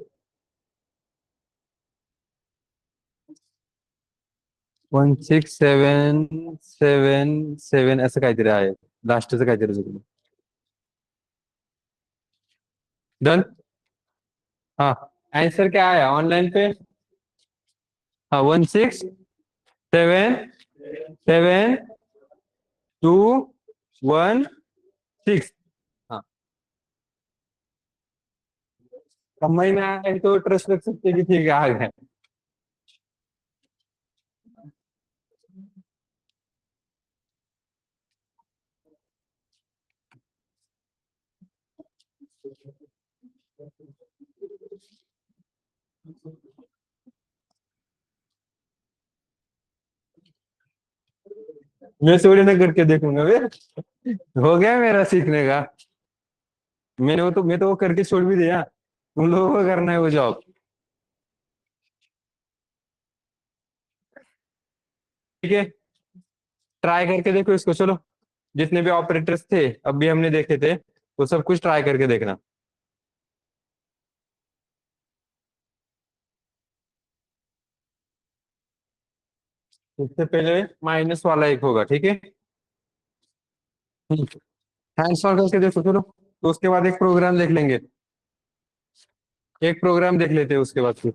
16777 असं काहीतरी आहे. लास्टचं काहीतरी चुकलं. डन. हाँ, आंसर क्या आया ऑनलाइन पे? हाँ, 1677216. हाँ, कमाई में आया है तो ट्रस्ट रख सकते हैं कि ठीक है आ गए. मैं थोड़ी ना करके देखूंगा वे. हो गया मेरा सीखने का. मैं तो वो करके छोड़ भी दिया. तुम लोगों को करना है वो जॉब. ठीक है, ट्राई करके देखो इसको. चलो, जितने भी ऑपरेटर्स थे अभी हमने देखे थे वो सब कुछ ट्राई करके देखना. इससे पहले माइनस वाला एक होगा, ठीक है. हैंड्स ऑन करके देखो. चलो, तो उसके बाद एक प्रोग्राम देख लेंगे. एक प्रोग्राम देख लेते हैं उसके बाद फिर.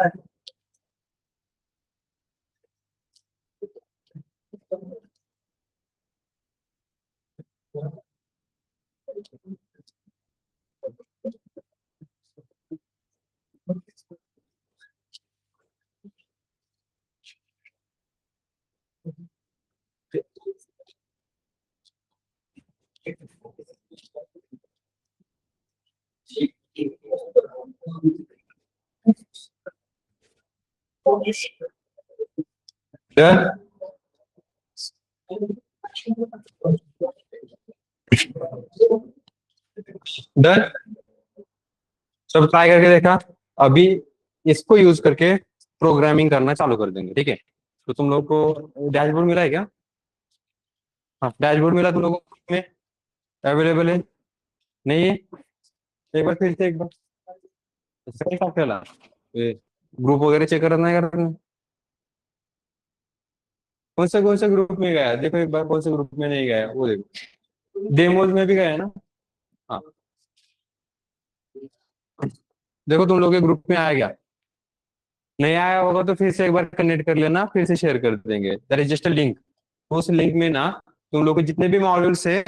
डन। डन। सब ट्राई करके देखा। अभी इसको यूज करके प्रोग्रामिंग करना चालू कर देंगे, ठीक है। तो तुम लोग को डैशबोर्ड मिला है क्या? हाँ, डैशबोर्ड मिला तुम लोगों को में? अवेलेबल है? नहीं है? एक बार फिर से एक बार सही कहा पहला ग्रुप वगैरह चेक करना है करना। कौन सा ग्रुप में गया देखो एक बार, कौन से ग्रुप में नहीं गया वो देखो। डेमोज में भी गया है ना? हाँ, देखो तुम लोग के ग्रुप में आया गया। नहीं आया होगा तो फिर से एक बार कनेक्ट कर लेना, फिर से शेयर कर देंगे। That is just a link. उस लिंक में ना तुम लोग के जितने भी मॉड्यूल्स है,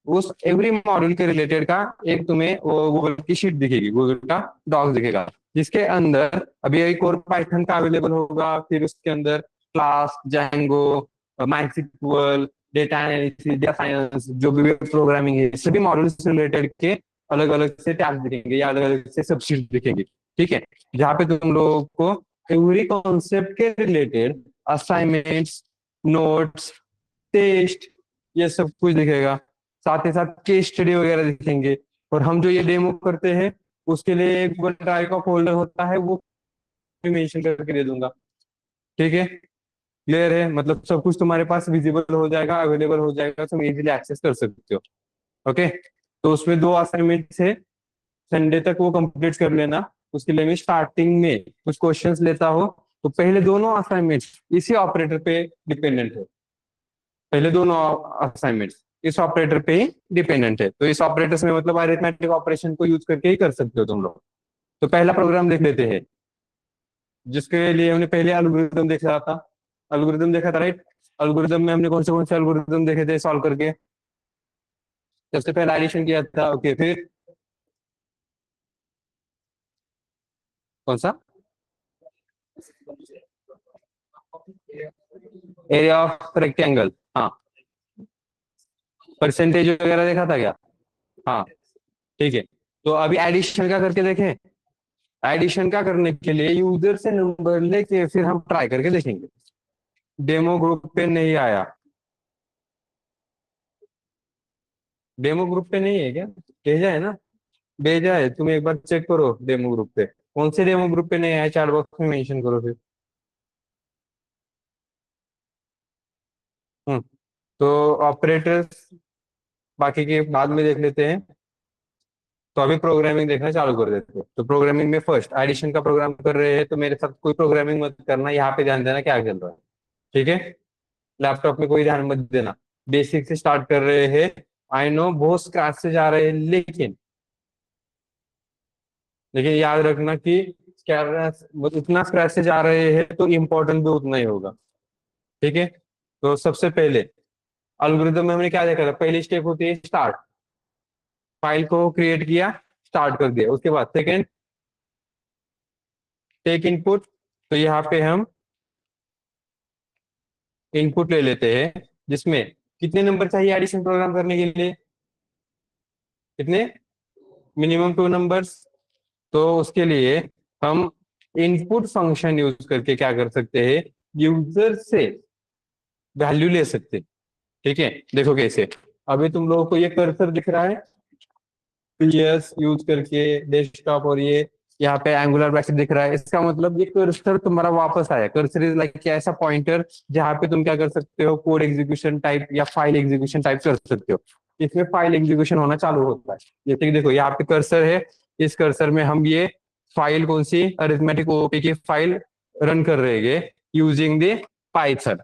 उस एवरी मॉड्यूल के रिलेटेड का एक तुम्हें वो गूगल की शीट दिखेगी, गूगल का डॉक्स दिखेगा, जिसके अंदर अभी एक और पाइथन का अवेलेबल होगा, फिर उसके अंदर class, Django, MySQL, data analysis, data science, जो भी प्रोग्रामिंग है, सभी मॉड्यूल्स से रिलेटेड के अलग अलग से टैब्स दिखेंगे या अलग अलग से सबशीट दिखेंगे, ठीक है। जहाँ पे तुम लोगों को एवरी कॉन्सेप्ट के रिलेटेड असाइनमेंट्स, नोट्स, टेस्ट, ये सब कुछ दिखेगा। साथ ही साथ केस स्टडी वगैरह दिखेंगे। और हम जो ये डेमो करते हैं उसके लिए गूगल ड्राइव का फोल्डर होता है, वो भी मेंशन करके दे दूंगा, ठीक है। क्लियर है? मतलब सब कुछ तुम्हारे पास विजिबल हो जाएगा, अवेलेबल हो जाएगा, तुम इजीली एक्सेस कर सकते हो। ओके। तो उसमें दो असाइनमेंट्स है, संडे तक वो कंप्लीट कर लेना। उसके लिए मैं स्टार्टिंग में कुछ क्वेश्चंस लेता हूँ। तो पहले दोनों असाइनमेंट्स इसी ऑपरेटर पे डिपेंडेंट है। पहले दोनों असाइनमेंट इस ऑपरेटर पे ही डिपेंडेंट है। तो इस ऑपरेटर्स में मतलब अरिथमेटिक ऑपरेशन को यूज करके ही कर सकते हो तुम लोग। तो पहला प्रोग्राम देख लेते हैं, जिसके लिए हमने पहले एल्गोरिथम देखा था। एल्गोरिथम देखा था, राइट? एल्गोरिथम में हमने कौन से एल्गोरिथम देखे थे सॉल्व करके? सबसे पहले एडिशन किया था, ओके। फिर कौन सा? एरिया ऑफ रेक्टेंगल, हाँ। परसेंटेज वगैरह देखा था क्या? हाँ, ठीक है। तो अभी एडिशन का करके देखें। एडिशन का करने के लिए यूजर से नंबर लेके फिर हम ट्राई करके देखेंगे। डेमो ग्रुप पे नहीं आया? डेमो ग्रुप पे नहीं है क्या? भेजा है ना? भेजा है, तुम एक बार चेक करो डेमो ग्रुप पे। कौन से डेमो ग्रुप पे नहीं आया, चैट बॉक्स में मेंशन करो फिर। हम्म। तो ऑपरेटर्स बाकी के बाद में देख लेते हैं। तो अभी प्रोग्रामिंग देखना चालू कर देते हैं। तो प्रोग्रामिंग में फर्स्ट एडिशन का प्रोग्राम कर रहे हैं, तो मेरे साथ कोई प्रोग्रामिंग मत करना, यहाँ पे ध्यान देना क्या चल रहा है, ठीक है। लैपटॉप में कोई ध्यान मत देना। बेसिक से स्टार्ट कर रहे हैं। आई नो बहुत स्क्रैच से जा रहे हैं, लेकिन लेकिन याद रखना कि इतना स्क्रैच से जा रहे हैं तो इम्पोर्टेंट भी उतना ही होगा, ठीक है। तो सबसे पहले एल्गोरिथम में हमने क्या देखा था? पहली स्टेप होती है स्टार्ट। फाइल को क्रिएट किया, स्टार्ट कर दिया। उसके बाद सेकेंड, टेक इनपुट। तो यहाँ पे हम इनपुट ले लेते हैं, जिसमें कितने नंबर चाहिए एडिशन प्रोग्राम करने के लिए? कितने? Minimum 2 numbers. तो उसके लिए हम इनपुट फंक्शन यूज करके क्या कर सकते हैं, यूजर से वैल्यू ले सकते हैं, ठीक है। देखो कैसे। अभी तुम लोगों को ये कर्सर दिख रहा है, पीएस यूज करके डेस्कटॉप, और ये यहाँ पे एंगुलर ब्रैकेट दिख रहा है। इसका मतलब ये कर्सर तुम्हारा वापस आया। कर्सर इज लाइक क्या, ऐसा पॉइंटर जहाँ पे तुम क्या कर सकते हो, कोड एग्जीक्यूशन टाइप या फाइल एग्जीक्यूशन टाइप कर सकते हो। इसमें फाइल एग्जीक्यूशन होना चालू होता है। जैसे कि देखो यहाँ पे कर्सर है, इस कर्सर में हम ये फाइल कौन सी, अरिथमेटिक ओओपी की फाइल रन कर रहे हैं यूजिंग द पाइथन।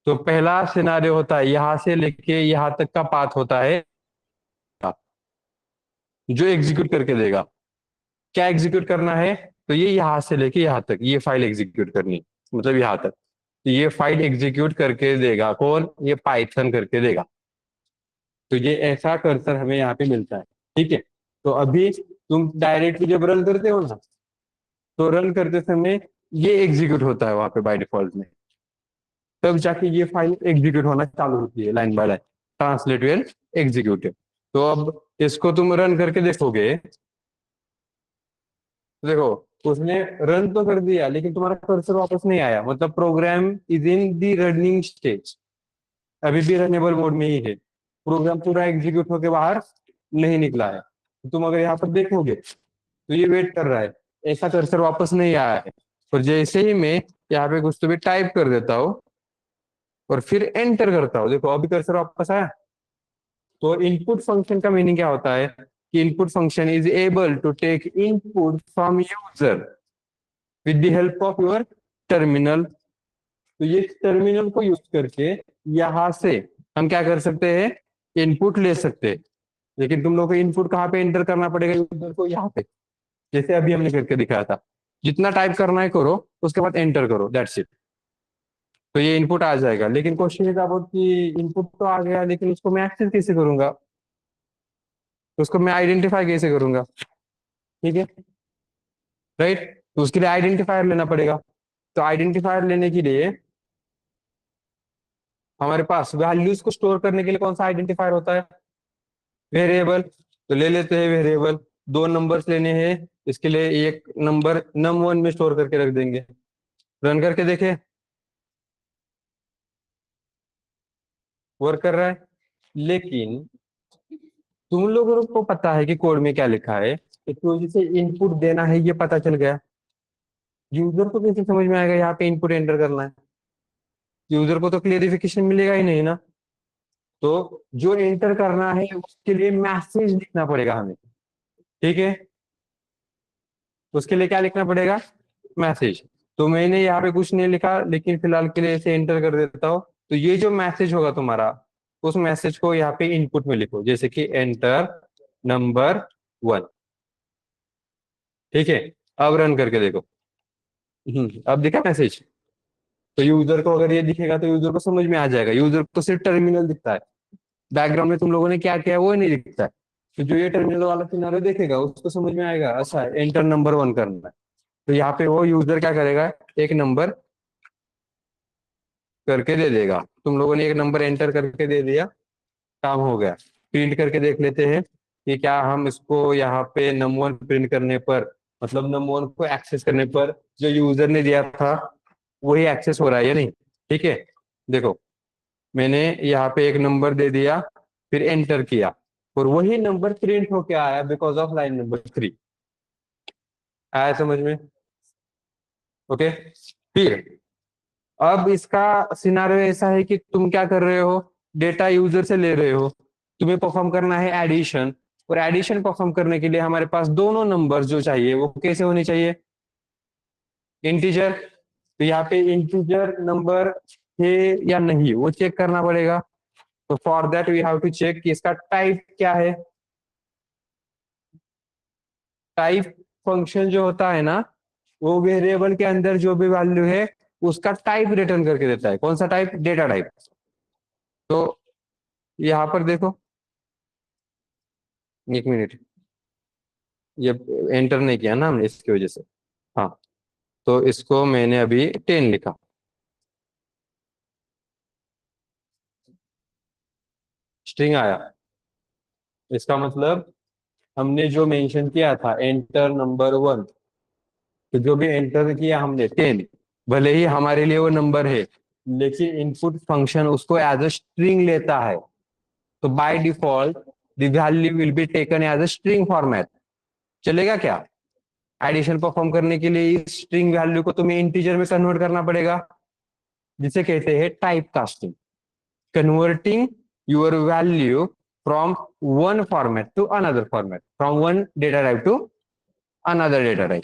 तो पहला सिनारियो होता है यहाँ से लेके यहाँ तक का पाथ होता है जो एग्जीक्यूट करके देगा। क्या एग्जीक्यूट करना है, तो ये यहाँ से लेके यहाँ तक ये फाइल एग्जीक्यूट करनी है, मतलब यहाँ तक। तो ये फाइल एग्जीक्यूट करके देगा कौन, ये पाइथन करके देगा। तो ये ऐसा कर्सर हमें यहाँ पे मिलता है, ठीक है। तो अभी तुम डायरेक्टली जब रन करते हो ना, तो रन करते समय ये एग्जीक्यूट होता है वहां पे बाय डिफॉल्ट में, तब जाके ये फाइल एग्जीक्यूट होना चालू होती है line by line, translate well executive. तो अब इसको तुम रन करके देखोगे, देखो उसने रन तो कर दिया लेकिन तुम्हारा कर्सर वापस नहीं आया, मतलब program is in the running stage, अभी भी रनेबल मोड में ही है, प्रोग्राम पूरा एग्जीक्यूट होके बाहर नहीं निकला है। तुम अगर यहाँ पर देखोगे तो ये वेट कर रहा है, ऐसा कर्सर वापस नहीं आया है। और जैसे ही मैं यहाँ पे कुछ तो भी टाइप कर देता हूँ और फिर एंटर करता हूँ, देखो अभी कर्सर वापस आया। तो इनपुट फंक्शन का मीनिंग क्या होता है कि input function is able to take input from user with the help of your terminal. तो ये टर्मिनल को यूज करके यहां से हम क्या कर सकते हैं, इनपुट ले सकते हैं। लेकिन तुम लोग को इनपुट कहाँ पे एंटर करना पड़ेगा यूजर को, यहाँ पे, जैसे अभी हमने करके दिखाया था। जितना टाइप करना है करो, उसके बाद एंटर करो, दैट्स इट। तो ये इनपुट आ जाएगा। लेकिन क्वेश्चन इज अबाउट कि इनपुट तो आ गया लेकिन उसको मैं एक्सेस कैसे करूंगा, उसको मैं आइडेंटिफाई कैसे करूंगा, ठीक है, राइट। तो उसके लिए आइडेंटिफायर लेना पड़ेगा। तो आइडेंटिफायर लेने के लिए हमारे पास वैल्यूज को स्टोर करने के लिए कौन सा आइडेंटिफायर होता है, वेरिएबल। तो ले लेते हैं वेरिएबल, दो नंबर्स लेने हैं, इसके लिए एक नंबर num1 में स्टोर करके रख देंगे। रन करके देखें, वर्क कर रहा है। लेकिन तुम लोगों को पता है कि कोड में क्या लिखा है, इसकी वजह से इनपुट देना है ये पता चल गया। यूजर को कैसे समझ में आएगा यहाँ पे इनपुट एंटर करना है, यूजर को तो क्लियरिफिकेशन मिलेगा ही नहीं ना। तो जो एंटर करना है उसके लिए मैसेज लिखना पड़ेगा हमें, ठीक है। उसके लिए क्या लिखना पड़ेगा, मैसेज। तो मैंने यहाँ पे कुछ नहीं लिखा लेकिन फिलहाल के लिए इसे एंटर कर देता हूँ। तो ये जो मैसेज होगा तुम्हारा, उस मैसेज को यहाँ पे इनपुट में लिखो, जैसे कि एंटर नंबर 1, ठीक है। अब रन करके देखो, अब दिखा मैसेज। तो यूजर को अगर ये दिखेगा तो यूजर को समझ में आ जाएगा, यूजर को सिर्फ टर्मिनल दिखता है, बैकग्राउंड में तुम लोगों ने क्या किया है वो नहीं दिखता है। तो जो ये टर्मिनल वाला सिनारियो देखेगा उसको समझ में आएगा, अच्छा एंटर नंबर 1 करना है। तो यहाँ पे वो यूजर क्या करेगा, एक नंबर करके दे देगा, तुम लोगों ने एक नंबर एंटर करके दे दिया, काम हो गया। प्रिंट करके देख लेते हैं कि क्या हम इसको यहाँ पे num1 प्रिंट करने पर, मतलब num1 को एक्सेस करने पर जो यूजर ने दिया था वही एक्सेस हो रहा है या नहीं, ठीक है। देखो मैंने यहाँ पे एक नंबर दे दिया, फिर एंटर किया और वही नंबर प्रिंट होके आया बिकॉज ऑफ लाइन नंबर 3। आया समझ में, ओके। फिर अब इसका सिनारियो ऐसा है कि तुम क्या कर रहे हो, डेटा यूजर से ले रहे हो, तुम्हें परफॉर्म करना है एडिशन। और एडिशन परफॉर्म करने के लिए हमारे पास दोनों नंबर जो चाहिए वो कैसे होने चाहिए, इंटीजर। तो यहाँ पे इंटीजर नंबर है या नहीं वो चेक करना पड़ेगा। तो for that we have to check कि इसका टाइप क्या है। टाइप फंक्शन जो होता है ना, वो वेरिएबल के अंदर जो भी वैल्यू है उसका टाइप रिटर्न करके देता है। कौन सा टाइप, डेटा टाइप। तो यहाँ पर देखो, एक मिनट, ये एंटर नहीं किया ना हमने इसकी वजह से। हाँ, तो इसको मैंने अभी 10 लिखा, स्ट्रिंग आया। इसका मतलब हमने जो मेंशन किया था एंटर नंबर 1, तो जो भी एंटर किया हमने 10, भले ही हमारे लिए वो नंबर है लेकिन इनपुट फंक्शन उसको एज अ स्ट्रिंग लेता है। तो by default the value will be taken as a string format. चलेगा क्या, एडिशन परफॉर्म करने के लिए इस स्ट्रिंग वैल्यू को तुम्हें इंटीजर में कन्वर्ट करना पड़ेगा, जिसे कहते हैं type casting, converting your value from one format to another format, from one data type to another data type.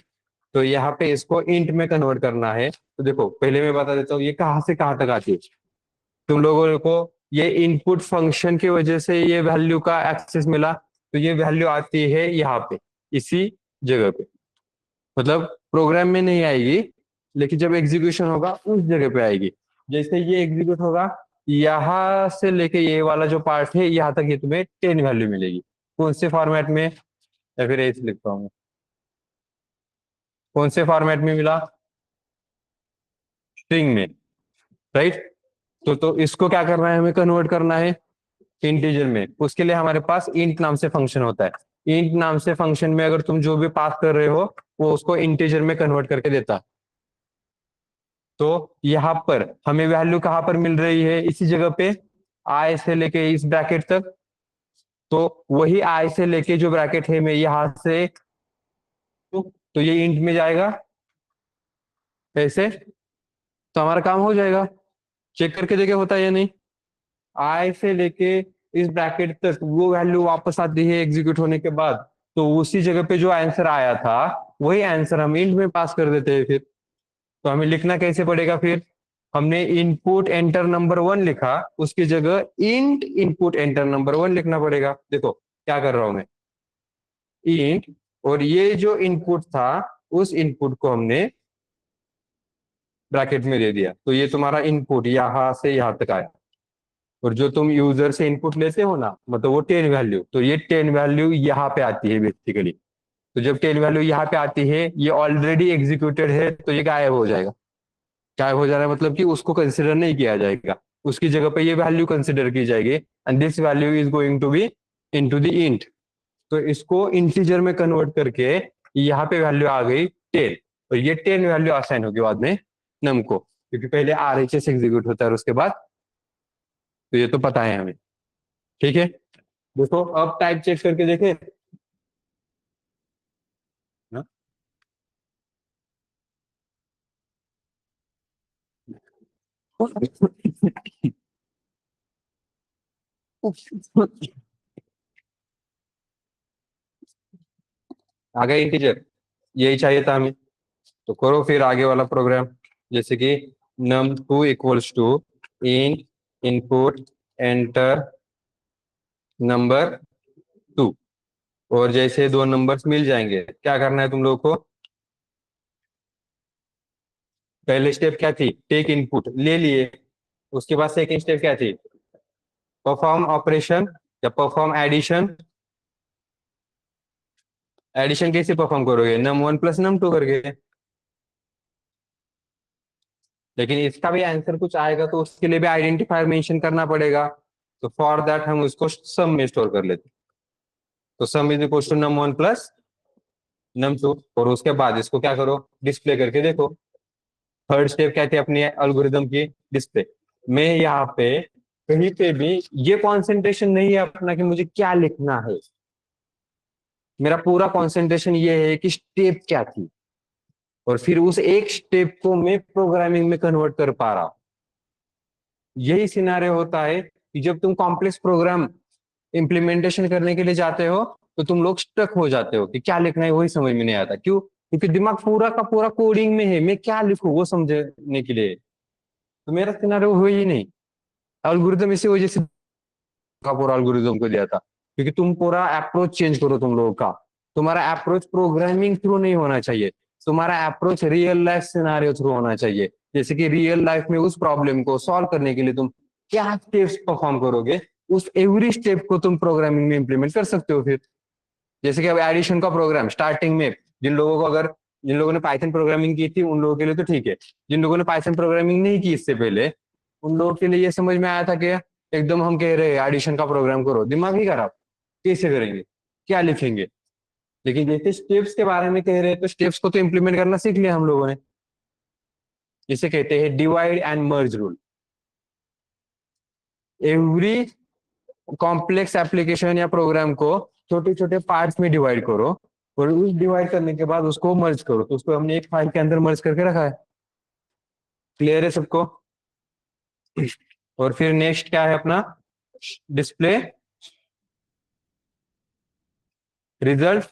तो यहाँ पे इसको इंट में कन्वर्ट करना है। तो देखो पहले मैं बता देता हूँ ये कहाँ से कहाँ तक आती है। तुम लोगों को ये इनपुट फंक्शन की वजह से ये वैल्यू का एक्सेस मिला, तो ये वैल्यू आती है यहाँ पे, इसी जगह पे। मतलब प्रोग्राम में नहीं आएगी, लेकिन जब एग्जीक्यूशन होगा उस जगह पे आएगी। जैसे ये एग्जीक्यूट होगा, यहाँ से लेके ये वाला जो पार्ट है यहाँ तक, ये तुम्हें 10 वैल्यू मिलेगी। कौन से फॉर्मेट में, या फिर ऐसे लिखता हूँ, कौन से फॉर्मेट में मिला, स्ट्रिंग में, राइट। तो इसको क्या करना है, हमें कन्वर्ट करना है इंटीजर में। उसके लिए हमारे पास इंट नाम से फंक्शन होता है। इंट नाम से फंक्शन में अगर तुम जो भी पास कर रहे हो वो उसको इंटीजर में कन्वर्ट करके देता है। तो यहाँ पर हमें वैल्यू कहाँ पर मिल रही है, इसी जगह पे, आई से लेके इस ब्रैकेट तक। तो वही आई से लेके जो ब्रैकेट है मैं यहाँ से, तो ये इंट में जाएगा ऐसे। तो हमारा काम हो जाएगा। चेक करके देखे होता है या नहीं। आई से लेके इस ब्रैकेट तक वो वैल्यू वापस आती है एग्जीक्यूट होने के बाद। तो उसी जगह पे जो आंसर आया था वही आंसर हम इंट में पास कर देते हैं फिर। तो हमें लिखना कैसे पड़ेगा फिर, हमने इनपुट एंटर नंबर 1 लिखा, उसकी जगह इंट इनपुट एंटर नंबर 1 लिखना पड़ेगा। देखो क्या कर रहा हूं मैं, इंट, और ये जो इनपुट था उस इनपुट को हमने ब्रैकेट में दे दिया। तो ये तुम्हारा इनपुट यहाँ से यहाँ तक आया। और जो तुम यूजर से इनपुट लेते हो ना, मतलब वो 10 वैल्यू, तो ये 10 वैल्यू यहाँ पे आती है बेसिकली। तो जब 10 वैल्यू यहाँ पे आती है, ये ऑलरेडी एग्जीक्यूटेड है, तो ये गायब हो जाएगा। गायब हो जाना मतलब कि उसको कंसिडर नहीं किया जाएगा, उसकी जगह पे ये वैल्यू कंसिडर की जाएगी, and this value is going to be into the int. तो इसको इंटीजर में कन्वर्ट करके यहाँ पे वैल्यू आ गई 10, और ये 10 वैल्यू असाइन होगी बाद में नम को, क्योंकि पहले आरएचएस एग्जीक्यूट होता है और उसके बाद। तो ये तो पता है हमें, ठीक है। देखो अब टाइप चेक करके देखे ना? आ गया इंटीजर, यही चाहिए था हमें। तो करो फिर आगे वाला प्रोग्राम। जैसे कि num2 equals to in input enter number 2। और जैसे दो नंबर्स मिल जाएंगे, क्या करना है तुम लोगों को, पहले स्टेप क्या थी, टेक इनपुट ले लिए। उसके बाद सेकेंड स्टेप क्या थी, परफॉर्म ऑपरेशन या परफॉर्म एडिशन। एडिशन कैसे परफॉर्म करोगे, num1 प्लस num2 करके। लेकिन इसका भी आंसर कुछ आएगा तो उसके लिए भी आइडेंटिफायर मेंशन करना पड़ेगा। तो फॉर दैट हम उसको सम में स्टोर कर लेते हैं। तो sum is equal to num1 plus num2, और उसके बाद इसको क्या करो, डिस्प्ले करके देखो। थर्ड स्टेप क्या थी अपनी एल्गोरिदम की, डिस्प्ले। मैं यहाँ पे कहीं पे भी ये कॉन्सेंट्रेशन नहीं है अपना कि मुझे क्या लिखना है, मेरा पूरा कॉन्सेंट्रेशन ये है कि स्टेप क्या थी, और फिर उस एक स्टेप को मैं प्रोग्रामिंग में कन्वर्ट कर पा रहा हूं। यही सिनारियो होता है कि जब तुम कॉम्प्लेक्स प्रोग्राम इम्प्लीमेंटेशन करने के लिए जाते हो तो तुम लोग स्टक हो जाते हो कि क्या लिखना है वही समझ में नहीं आता। क्यों, क्योंकि दिमाग पूरा का पूरा कोडिंग में है, मैं क्या लिखूं वो समझने के लिए। तो मेरा सिनारियो हुआ ही नहीं। एल्गोरिदम इसी वजह से का पूरा एल्गोरिदम को दिया था, क्योंकि तुम पूरा अप्रोच चेंज करो तुम लोगों का। तुम्हारा अप्रोच प्रोग्रामिंग थ्रू नहीं होना चाहिए, तुम्हारा approach real life scenario through होना चाहिए। जैसे कि रियल लाइफ में उस प्रॉब्लम को सॉल्व करने के लिए तुम क्या स्टेप्स परफॉर्म करोगे, उस एवरी स्टेप को तुम प्रोग्रामिंग में इंप्लीमेंट कर सकते हो फिर। जैसे कि अब एडिशन का प्रोग्राम स्टार्टिंग में, जिन लोगों को अगर जिन लोगों ने पाइथन प्रोग्रामिंग की थी उन लोगों के लिए तो ठीक है। जिन लोगों ने पाइथन प्रोग्रामिंग नहीं की इससे पहले, उन लोगों के लिए ये समझ में आया था कि एकदम हम कह रहे हैं एडिशन का प्रोग्राम करो, दिमाग ही खराब, कैसे करेंगे, क्या लिखेंगे। लेकिन जैसे स्टेप्स के बारे में कह रहे हैं तो स्टेप्स को तो इम्प्लीमेंट करना सीख लिया हम लोगों ने। इसे कहते हैं divide and merge rule. Every complex application या प्रोग्राम को छोटे छोटे पार्ट्स में डिवाइड करो, और उस डिवाइड करने के बाद उसको मर्ज करो। तो उसको हमने एक फाइल के अंदर मर्ज करके रखा है। क्लियर है सबको। और फिर नेक्स्ट क्या है अपना, डिस्प्ले रिजल्ट।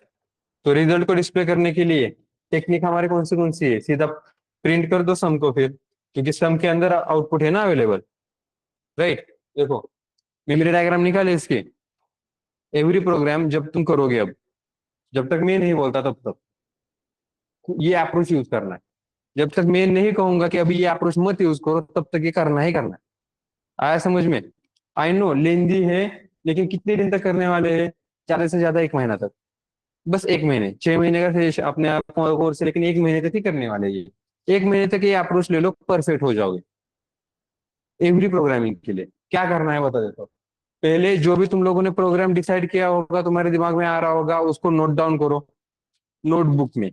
तो रिजल्ट को डिस्प्ले करने के लिए टेक्निक हमारी कौन सी है, सीधा प्रिंट कर दो सम को फिर, क्योंकि सम के अंदर आउटपुट है ना अवेलेबल, राइट। देखो मेमोरी डायग्राम निकाले इसके। एवरी प्रोग्राम जब तुम करोगे, अब जब तक मैं नहीं बोलता तब तक ये अप्रोच यूज करना है। जब तक मैं नहीं कहूंगा कि अभी ये अप्रोच मत यूज करो, तब तक ये करना ही करना है। आया समझ में? आई नो लेंदी है, लेकिन कितने दिन तक करने वाले हैं? ज्यादा से ज्यादा 1 महीना तक। बस 1 महीने, 6 महीने का फिर अपने आप कोर्स है, लेकिन 1 महीने तक ही करने वाले हैं ये। 1 महीने तक ये अप्रोच ले लो, परफेक्ट हो जाओगे एवरी प्रोग्रामिंग के लिए। क्या करना है बता देता हूँ। पहले जो भी तुम लोगों ने प्रोग्राम डिसाइड किया होगा, तुम्हारे दिमाग में आ रहा होगा, उसको नोट डाउन करो नोटबुक में।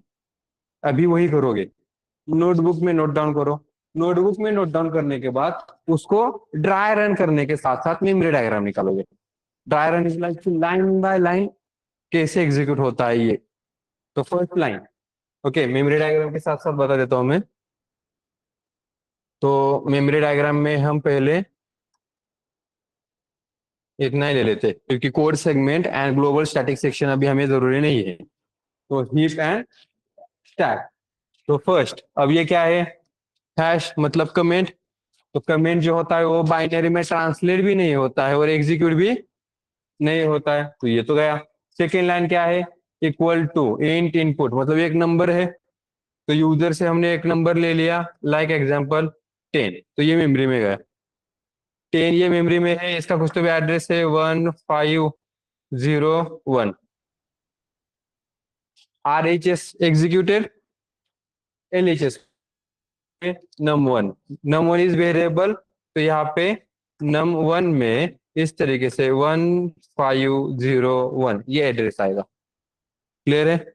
अभी वही करोगे, नोटबुक में नोट डाउन करो। नोटबुक में नोट डाउन करने के बाद उसको ड्राई रन करने के साथ साथ मेमोरी डायग्राम निकालोगे। Dry run is like line by line कैसे एग्जीक्यूट होता है ये। तो first line, okay, memory diagram के साथ साथ बता देता हूं मैं। तो मेमोरी डायग्राम में हम पहले इतना ही ले लेते, क्योंकि code segment and global static section अभी हमें जरूरी नहीं है। तो हीप एंड स्टैक। तो फर्स्ट, अब ये क्या है? हैश मतलब कमेंट। तो कमेंट जो होता है वो बाइनरी में ट्रांसलेट भी नहीं होता है और एग्जीक्यूट भी नहीं होता है, तो ये तो गया। सेकेंड लाइन क्या है? इक्वल टू इंट इनपुट, मतलब एक नंबर है, तो यूजर से हमने एक नंबर ले लिया, लाइक एग्जांपल 10, तो ये मेमोरी में गया। 10 ये मेमोरी में है, इसका कुछ तो भी एड्रेस है 1501। R H S executed, L H S num1, num1 is variable, तो यहाँ पे num1 में इस तरीके से 1501 ये एड्रेस आएगा। क्लियर है?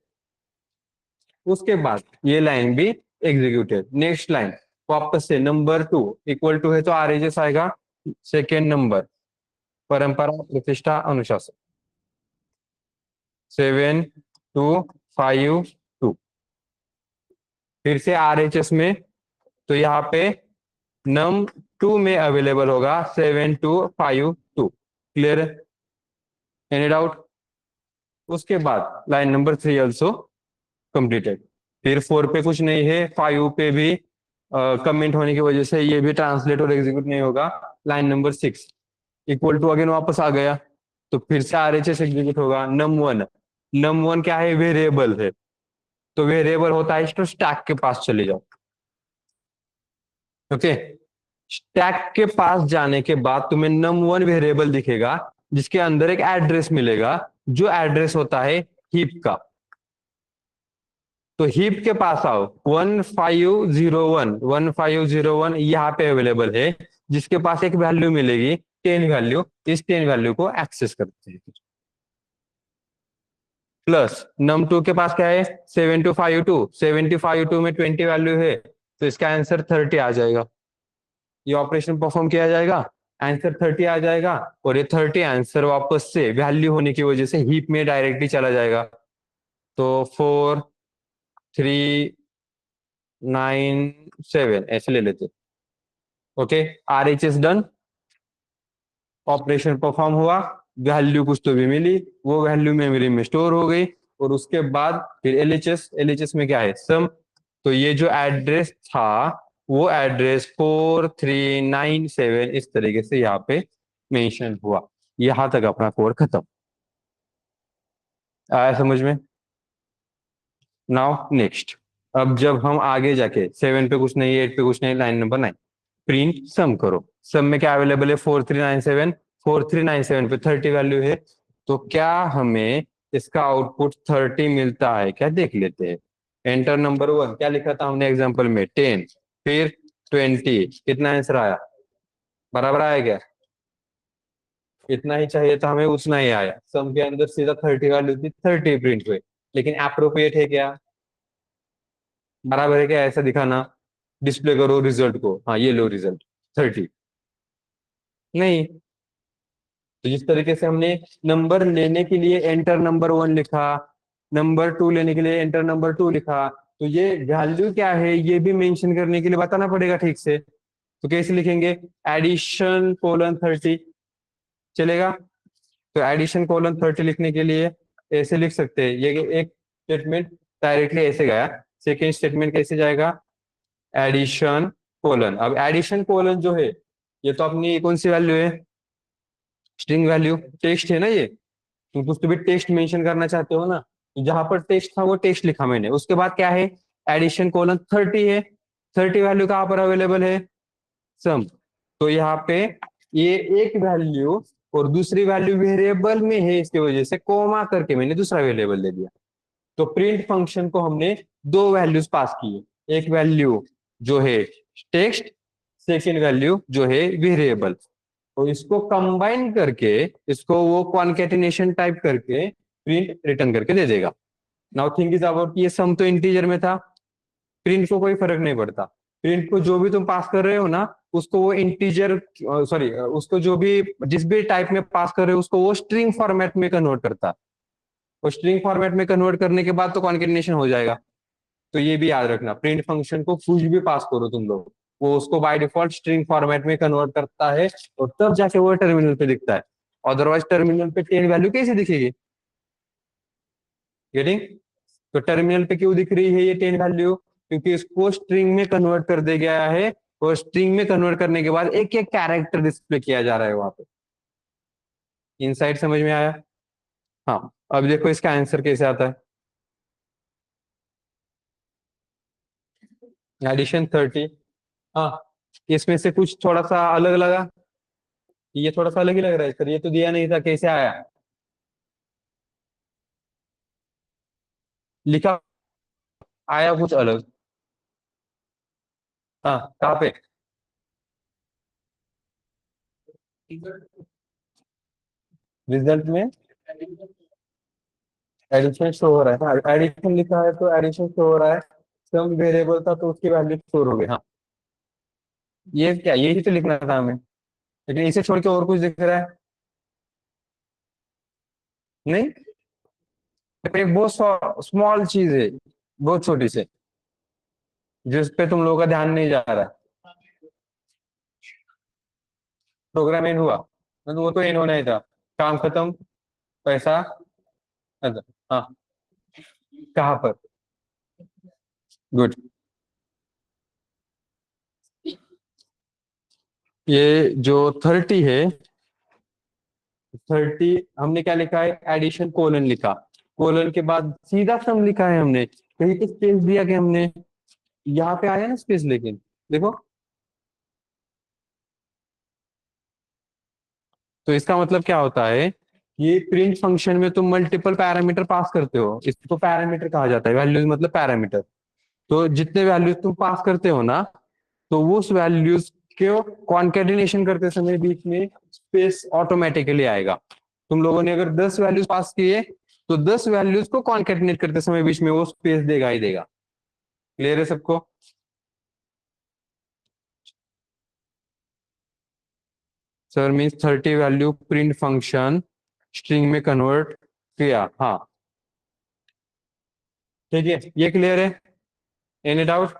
उसके बाद ये लाइन भी एग्जीक्यूटेड। नेक्स्ट लाइन वापस से नंबर 2 इक्वल टू है, तो आर एच एस आएगा सेकेंड नंबर, परंपरा प्रतिष्ठा अनुशासन 7252। फिर से आर एच एस में, तो यहाँ पे नम 2 में अवेलेबल होगा 7252। क्लियर है? Any doubt? उसके बाद लाइन नंबर 3 ऑल्सो कंप्लीटेड। फिर 4 पे कुछ नहीं है, 5 पे भी कमेंट होने की वजह से ये भी ट्रांसलेट और एग्जीक्यूट नहीं होगा। Line number 6 equal to again वापस आ गया, तो फिर से आर एच एस एग्जीक्यूट होगा। num1, num1 क्या है? वेरिएबल है, तो वेरिएबल होता है तो स्टैक के पास चले जाओ। ओके, स्टैक के पास जाने के बाद तुम्हें num1 वेरिएबल दिखेगा, जिसके अंदर एक एड्रेस मिलेगा, जो एड्रेस होता है हीप का। तो हीप के पास आओ, 1501 यहाँ पे अवेलेबल है, जिसके पास एक वैल्यू मिलेगी 10 वैल्यू। इस 10 वैल्यू को एक्सेस करते हैं। प्लस num2 के पास क्या है? 7252 में 20 वैल्यू है, तो इसका आंसर 30 आ जाएगा। ये ऑपरेशन परफॉर्म किया जाएगा, आंसर 30 आ जाएगा, और ये 30 आंसर वापस से वैल्यू होने की वजह से हीप में डायरेक्टली चला जाएगा। तो 4397 ऐसे ले लेते। Okay, R H S done, operation perform हुआ, वैल्यू कुछ तो भी मिली, वो वैल्यू मेमोरी में स्टोर हो गई। और उसके बाद फिर एल एच एस में क्या है? सम। तो ये जो एड्रेस था, वो एड्रेस 4397 इस तरीके से यहाँ पे मेंशन हुआ। यहाँ तक अपना कोड खत्म। आया समझ में? नाउ नेक्स्ट, अब जब हम आगे जाके 7 पे कुछ नहीं, 8 पे कुछ नहीं, लाइन नंबर 9, प्रिंट सम करो। सम में क्या अवेलेबल है? 4397। 4397 पे 30 वैल्यू है, तो क्या हमें इसका आउटपुट 30 मिलता है क्या? देख लेते हैं। एंटर नंबर 1, क्या लिखा था हमने एग्जांपल में? 10, फिर 20, कितना आंसर आया? बराबर आया क्या? इतना ही चाहिए था हमें, उतना ही आया। सम के अंदर सीधा 30 वैल्यू थी, 30 प्रिंट हुए। लेकिन अप्रोप्रिएट है क्या? बराबर है क्या? ऐसा दिखाना, डिस्प्ले करो रिजल्ट को, हाँ ये लो रिजल्ट 30। नहीं। तो जिस तरीके से हमने नंबर लेने के लिए एंटर नंबर 1 लिखा, नंबर 2 लेने के लिए एंटर नंबर 2 लिखा, तो ये वैल्यू क्या है ये भी मेंशन करने के लिए बताना पड़ेगा ठीक से। तो कैसे लिखेंगे? एडिशन कोलन 30 चलेगा। तो एडिशन कोलन 30 लिखने के लिए ऐसे लिख सकते हैं। ये एक स्टेटमेंट डायरेक्टली ऐसे गया, सेकेंड स्टेटमेंट कैसे जाएगा? Addition colon. अब एडिशन कोलन जो है, ये तो अपनी कौन सी वैल्यू है? स्ट्रिंग वैल्यू, टेक्स्ट है ना ये। तुम कुछ तो भी टेक्स्ट मेंशन करना चाहते हो ना, तो जहां पर टेक्स्ट था वो टेक्स्ट लिखा मैंने। उसके बाद क्या है? एडिशन कोलन 30 है, 30 वैल्यू कहाँ पर अवेलेबल है, सम। तो यहाँ पे ये एक वैल्यू और दूसरी वैल्यू वेरिएबल में है, इसकी वजह से कोमा करके मैंने दूसरा वेरिएबल दे दिया। तो प्रिंट फंक्शन को हमने दो वैल्यूज पास किए, एक वैल्यू जो है टेक्स्ट, सेकेंड वैल्यू जो है वेरिएबल। तो इसको कंबाइन करके, इसको वो कॉन्केटिनेशन टाइप करके प्रिंट रिटर्न करके दे देगा। नाउ थिंक इज अबाउट, ये सम तो इंटीजर में था, प्रिंट को कोई फर्क नहीं पड़ता। प्रिंट को जो भी तुम पास कर रहे हो ना, उसको वो इंटीजर, सॉरी, उसको जो भी जिस भी टाइप में पास कर रहे हो उसको वो स्ट्रिंग फॉर्मेट में कन्वर्ट करता। और स्ट्रिंग फॉर्मेट में कन्वर्ट करने के बाद तो कॉन्केटिनेशन हो जाएगा। तो ये भी याद रखना, प्रिंट फंक्शन को कुछ भी पास करो तुम लोग, वो उसको बाय डिफॉल्ट स्ट्रिंग फॉर्मेट में कन्वर्ट करता है, और तब जाके वो टर्मिनल पे दिखता है। अदरवाइज टर्मिनल पे 10 वैल्यू कैसे दिखेगी? गेटिंग? तो टर्मिनल पे क्यों दिख रही है ये 10 वैल्यू? क्योंकि इसको स्ट्रिंग में कन्वर्ट कर दिया गया है, और स्ट्रिंग में कन्वर्ट करने के बाद एक एक कैरेक्टर डिस्प्ले किया जा रहा है वहां पे। इनसाइड समझ में आया? हाँ, अब देखो इसका आंसर कैसे आता है। एडिशन 30। हाँ, इसमें से कुछ थोड़ा सा अलग लगा, ये थोड़ा सा अलग ही लग रहा है सर, ये तो दिया नहीं था, कैसे आया? लिखा आया कुछ अलग। हाँ, कहाँ पे? रिजल्ट में एडिशन शो हो रहा है, हाँ एडिशन लिखा है तो एडिशन शो हो रहा है। सम वेरिएबल था तो उसकी वैल्यू स्टोर हो गई, हाँ। ये क्या, यही तो लिखना था हमें, लेकिन इसे छोड़ के और कुछ दिख रहा है। नहीं, एक बहुत स्मॉल चीज है, बहुत छोटी सी, जिस पे तुम लोगों का ध्यान नहीं जा रहा है। प्रोग्राम एंड हुआ, मतलब वो तो एंड होना ही था, काम खत्म, पैसा। अच्छा, हाँ, कहाँ पर? गुड। ये जो 30 है, 30 हमने क्या लिखा है, एडिशन कोलन लिखा, कोलन के बाद सीधा सम लिखा है हमने, कहीं तो स्पेस दिया कि हमने, यहाँ पे आया ना स्पेस, लेकिन देखो, तो इसका मतलब क्या होता है, ये प्रिंट फंक्शन में तुम मल्टीपल पैरामीटर पास करते हो, इसको पैरामीटर कहा जाता है, वैल्यूज मतलब पैरामीटर। तो जितने वैल्यूज तुम पास करते हो ना, तो उस वैल्यूज को कॉन्केटिनेशन करते समय बीच में स्पेस ऑटोमेटिकली आएगा। तुम लोगों ने अगर 10 वैल्यूज पास किए, तो 10 वैल्यूज को कॉन्केटिनेट करते समय बीच में वो स्पेस देगा ही देगा। क्लियर है सबको? Sir means 30 value print function string में कन्वर्ट किया, हाँ। ठीक है, ये क्लियर है? Any doubt?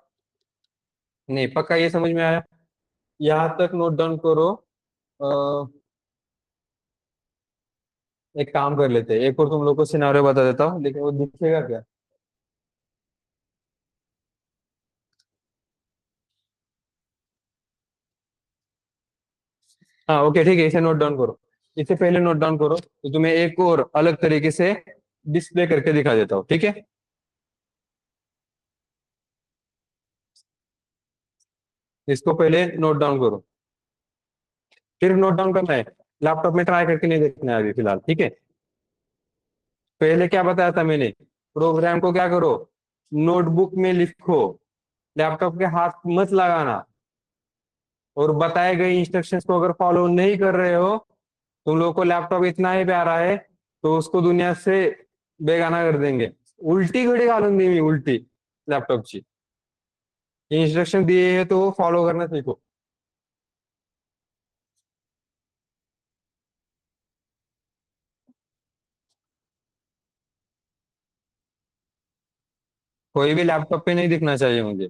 नहीं, पक्का ये समझ में आया? यहाँ तक नोट डाउन करो। एक काम कर लेते हैं, एक और तुम लोग को सिनारियो बता देता हूँ, लेकिन वो दिखेगा क्या? हाँ ओके, ठीक है, इसे नोट डाउन करो। इससे पहले नोट डाउन करो तो तुम्हें एक और अलग तरीके से डिस्प्ले करके दिखा देता हूँ, ठीक है? इसको पहले नोट डाउन करो, फिर नोट डाउन करना है। लैपटॉप में ट्राई करके नहीं देखना है अभी फिलहाल, ठीक है? पहले क्या बताया था मैंने, प्रोग्राम को क्या करो, नोटबुक में लिखो, लैपटॉप के हाथ मत लगाना, और बताए गए इंस्ट्रक्शंस को अगर फॉलो नहीं कर रहे हो, तुम लोगों को लैपटॉप इतना ही प्यारा है तो उसको दुनिया से बेगाना कर देंगे। उल्टी घडी घालून दी मी, उल्टी लॅपटॉपची। इंस्ट्रक्शन दिए हैं तो वो फॉलो करना सीखो। कोई भी लैपटॉप पे नहीं दिखना चाहिए मुझे,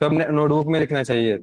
सब नोटबुक में लिखना चाहिए।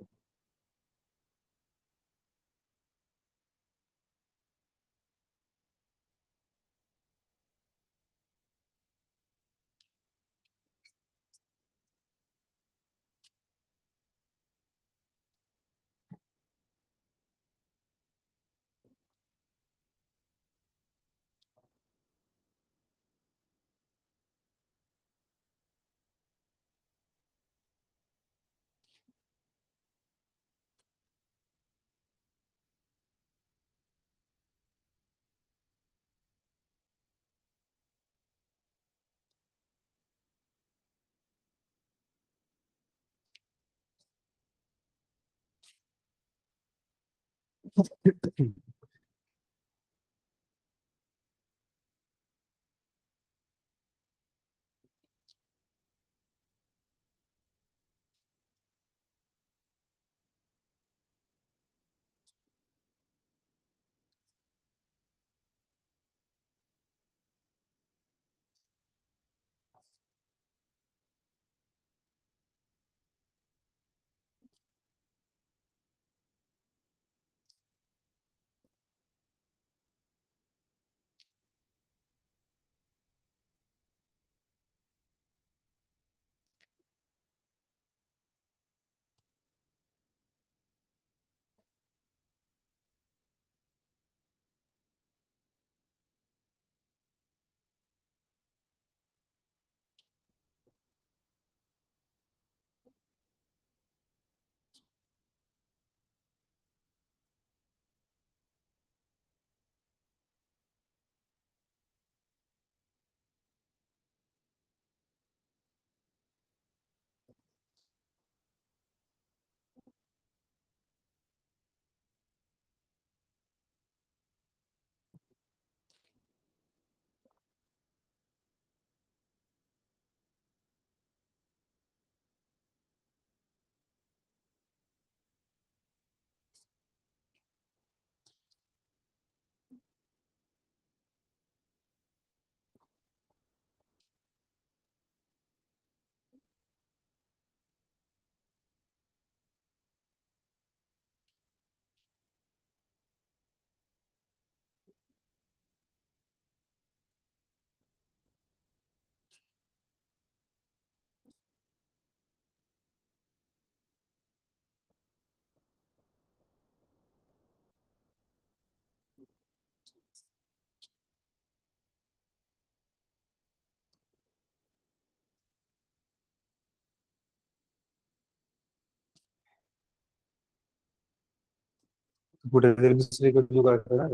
पूरे देर दूसरे को जुगाड़ करा।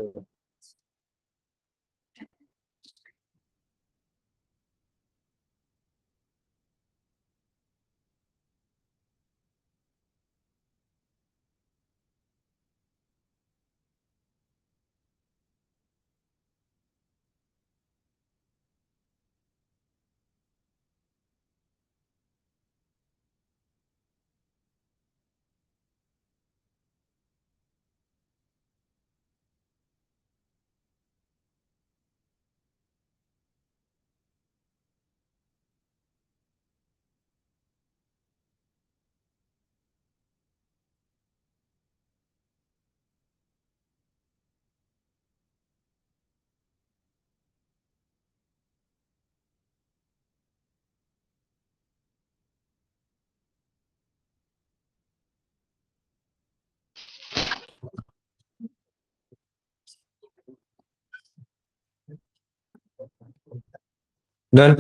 डन।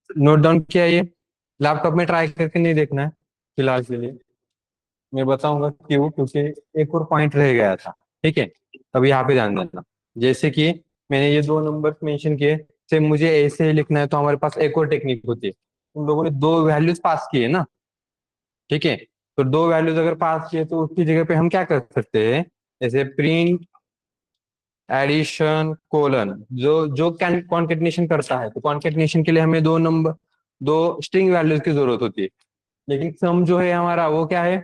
नोट डाउन किया ये। लैपटॉप में ट्राई करके नहीं देखना है फिलहाल के लिए। मैं बताऊंगा क्यों, क्योंकि एक और पॉइंट रह गया था। ठीक है, अब यहाँ पे ध्यान देना। जैसे कि मैंने ये दो नंबर मेंशन किए, से मुझे ऐसे ही लिखना है तो हमारे पास एक और टेक्निक होती है। तुम लोगों ने दो वैल्यूज पास किए ना। ठीक है, तो दो वैल्यूज अगर पास किए तो उसकी जगह पे हम क्या कर सकते हैं, जैसे प्रिंट एडिशन कोलन, जो जो कॉन्केटनेशन करता है, तो कॉन्केटनेशन के लिए हमें दो नंबर, दो स्ट्रिंग वैल्यूज की जरूरत होती है। लेकिन सम जो है हमारा वो क्या है,